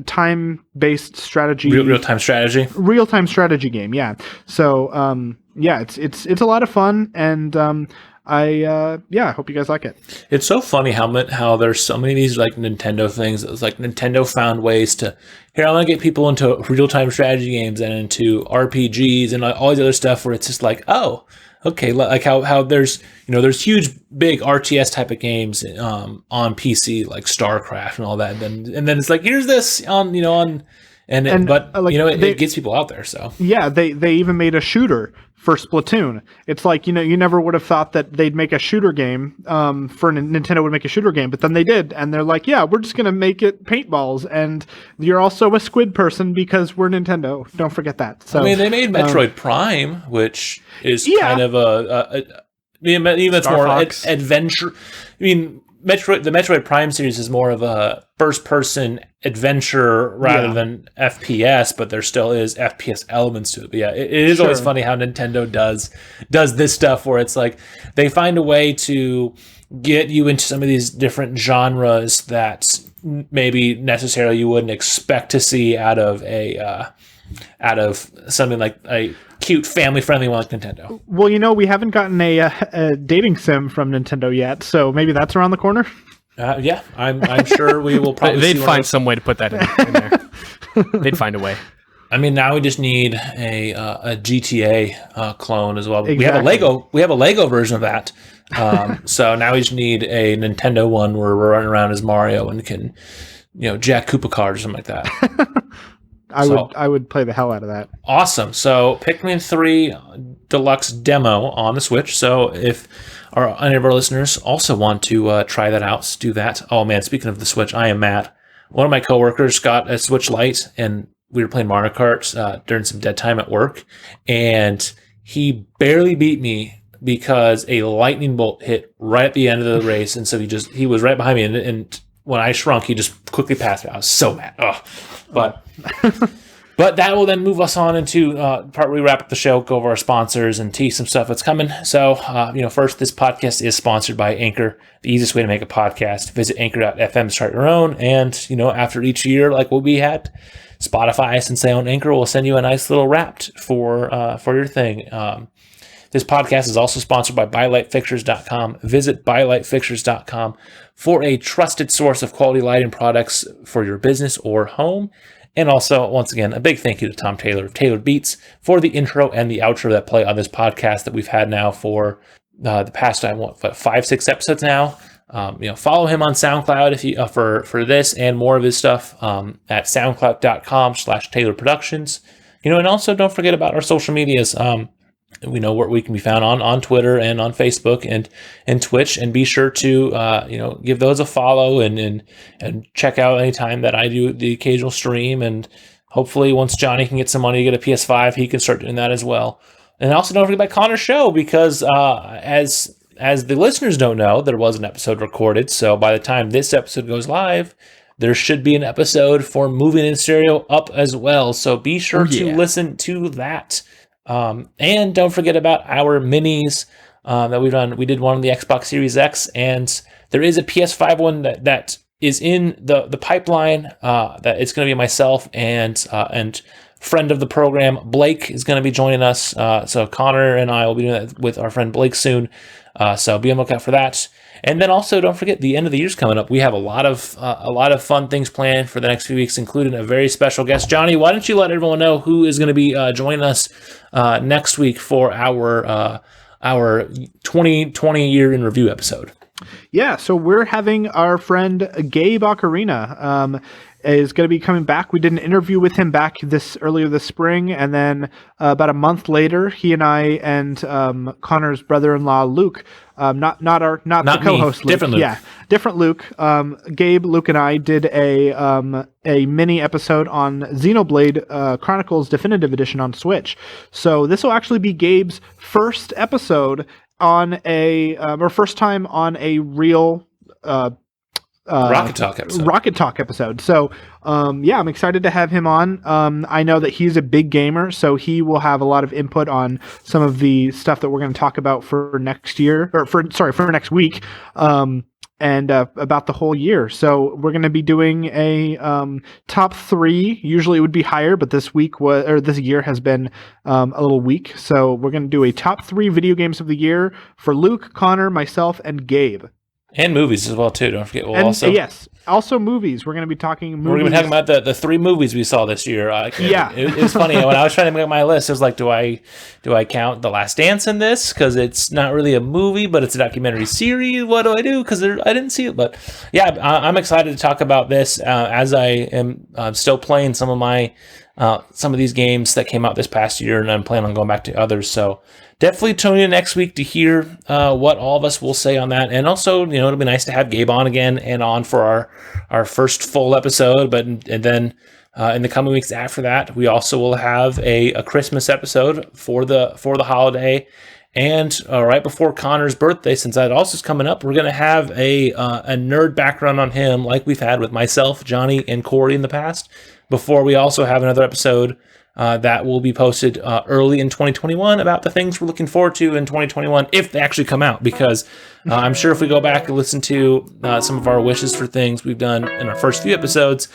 S3: time-based strategy,
S1: real-time strategy
S3: game. Yeah. So it's a lot of fun, and I hope you guys like it.
S1: It's so funny how there's so many of these like Nintendo things. It's like Nintendo found ways to, here, I want to get people into real-time strategy games and into RPGs and all these other stuff where it's just like, oh, okay, like how there's huge big RTS type of games on PC, like StarCraft and all that, and then it's like, here's this it gets people out there. So
S3: yeah, they even made a shooter for Splatoon. It's like, you never would have thought that they'd make a shooter game, Nintendo would make a shooter game, but then they did, and they're like, yeah, we're just gonna make it paintballs, and you're also a squid person because we're Nintendo. Don't forget that. So
S1: I mean, they made Metroid Prime, which is kind of even that's more adventure. I mean, the Metroid Prime series is more of a first-person adventure rather than FPS, but there still is FPS elements to it. But yeah, it is always funny how Nintendo does this stuff where it's like they find a way to get you into some of these different genres that maybe necessarily you wouldn't expect to see out of something like a cute family-friendly one like Nintendo.
S3: Well, we haven't gotten a dating sim from Nintendo yet, so maybe that's around the corner.
S1: Yeah, I'm sure we will probably.
S2: They'd find some way to put that in there. They'd find a way.
S1: I mean, now we just need a GTA clone as well.
S3: Exactly.
S1: We have a Lego version of that. So now we just need a Nintendo one where we're running around as Mario and can, jack Koopa cars or something like that.
S3: I would play the hell out of that.
S1: Awesome. So Pikmin 3 Deluxe demo on the Switch. So if any of our listeners also want to try that out, do that. Oh man, speaking of the Switch, I am mad. One of my coworkers got a Switch Lite and we were playing Mario Kart during some dead time at work, and he barely beat me because a lightning bolt hit right at the end of the race, and so he was right behind me, and when I shrunk, he just quickly passed me. I was so mad. But that will then move us on into part where we wrap up the show, go over our sponsors, and tease some stuff that's coming. So, first, this podcast is sponsored by Anchor, the easiest way to make a podcast. Visit anchor.fm to start your own, and after each year, like what we had, Spotify, since they own Anchor, will send you a nice little Wrapped for your thing. This podcast is also sponsored by BuyLightFixtures.com. Visit BuyLightFixtures.com for a trusted source of quality lighting products for your business or home. And also, once again, a big thank you to Tom Taylor of Tailored Beats for the intro and the outro that play on this podcast that we've had now for the past 5-6 episodes now. Follow him on SoundCloud if you for this and more of his stuff at soundcloud.com/Taylor Productions. And also don't forget about our social medias. We know where we can be found on Twitter and on Facebook and Twitch, and be sure to give those a follow and check out anytime that I do the occasional stream. And hopefully once Johnny can get some money to get a PS5, he can start doing that as well. And also don't forget about Connor's show, because as the listeners don't know, there was an episode recorded. So by the time this episode goes live, there should be an episode for Moving in Stereo up as well. So be sure to listen to that. And don't forget about our minis that we've done. We did one on the Xbox Series X, and there is a PS5 one that is in the pipeline. That it's going to be myself and friend of the program Blake is going to be joining us. So Connor and I will be doing that with our friend Blake soon. So be on the lookout for that. And then also don't forget, the end of the year's coming up. We have a lot of fun things planned for the next few weeks, including a very special guest. Johnny, why don't you let everyone know who is going to be joining us next week for our 2020 year in review episode?
S3: Yeah, so we're having our friend Gabe Ocarina is going to be coming back. We did an interview with him back earlier this spring, and then about a month later, he and I and Connor's brother-in-law Luke, not the co-host Luke,
S1: different Luke.
S3: Yeah, different Luke. Gabe, Luke, and I did a mini episode on Xenoblade Chronicles Definitive Edition on Switch. So this will actually be Gabe's first episode on or first time on a real
S1: Rocket Talk episode.
S3: So I'm excited to have him on. I know that he's a big gamer, so he will have a lot of input on some of the stuff that we're going to talk about for next year, or for next week, and about the whole year. So we're going to be doing a top 3. Usually it would be higher, but this year has been a little weak. So we're going to do a top 3 video games of the year for Luke, Connor, myself, and Gabe.
S1: And movies as well, too. Don't forget.
S3: Also movies. We're going to be talking movies.
S1: We're going to be talking about the 3 movies we saw this year. It was funny. When I was trying to make my list, it was like, do I count The Last Dance in this? Because it's not really a movie, but it's a documentary series. What do I do? Because I didn't see it. But yeah, I'm excited to talk about this as I am still playing some of these games that came out this past year, and I'm planning on going back to others. So definitely tune in next week to hear what all of us will say on that. And also, it'll be nice to have Gabe on again and on for our first full episode. And then in the coming weeks after that, we also will have a Christmas episode for the holiday. And right before Connor's birthday, since that also is coming up, we're going to have a nerd background on him, like we've had with myself, Johnny, and Corey in the past, before we also have another episode that will be posted early in 2021 about the things we're looking forward to in 2021, if they actually come out, because I'm sure if we go back and listen to some of our wishes for things we've done in our first few episodes,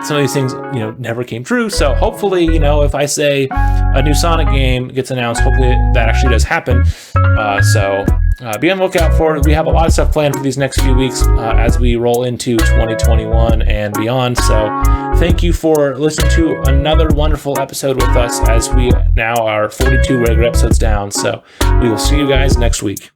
S1: some of these things, never came true. So hopefully, if I say a new Sonic game gets announced, hopefully that actually does happen. So be on the lookout for it. We have a lot of stuff planned for these next few weeks as we roll into 2021 and beyond. So thank you for listening to another wonderful episode with us as we now are 42 regular episodes down. So we will see you guys next week.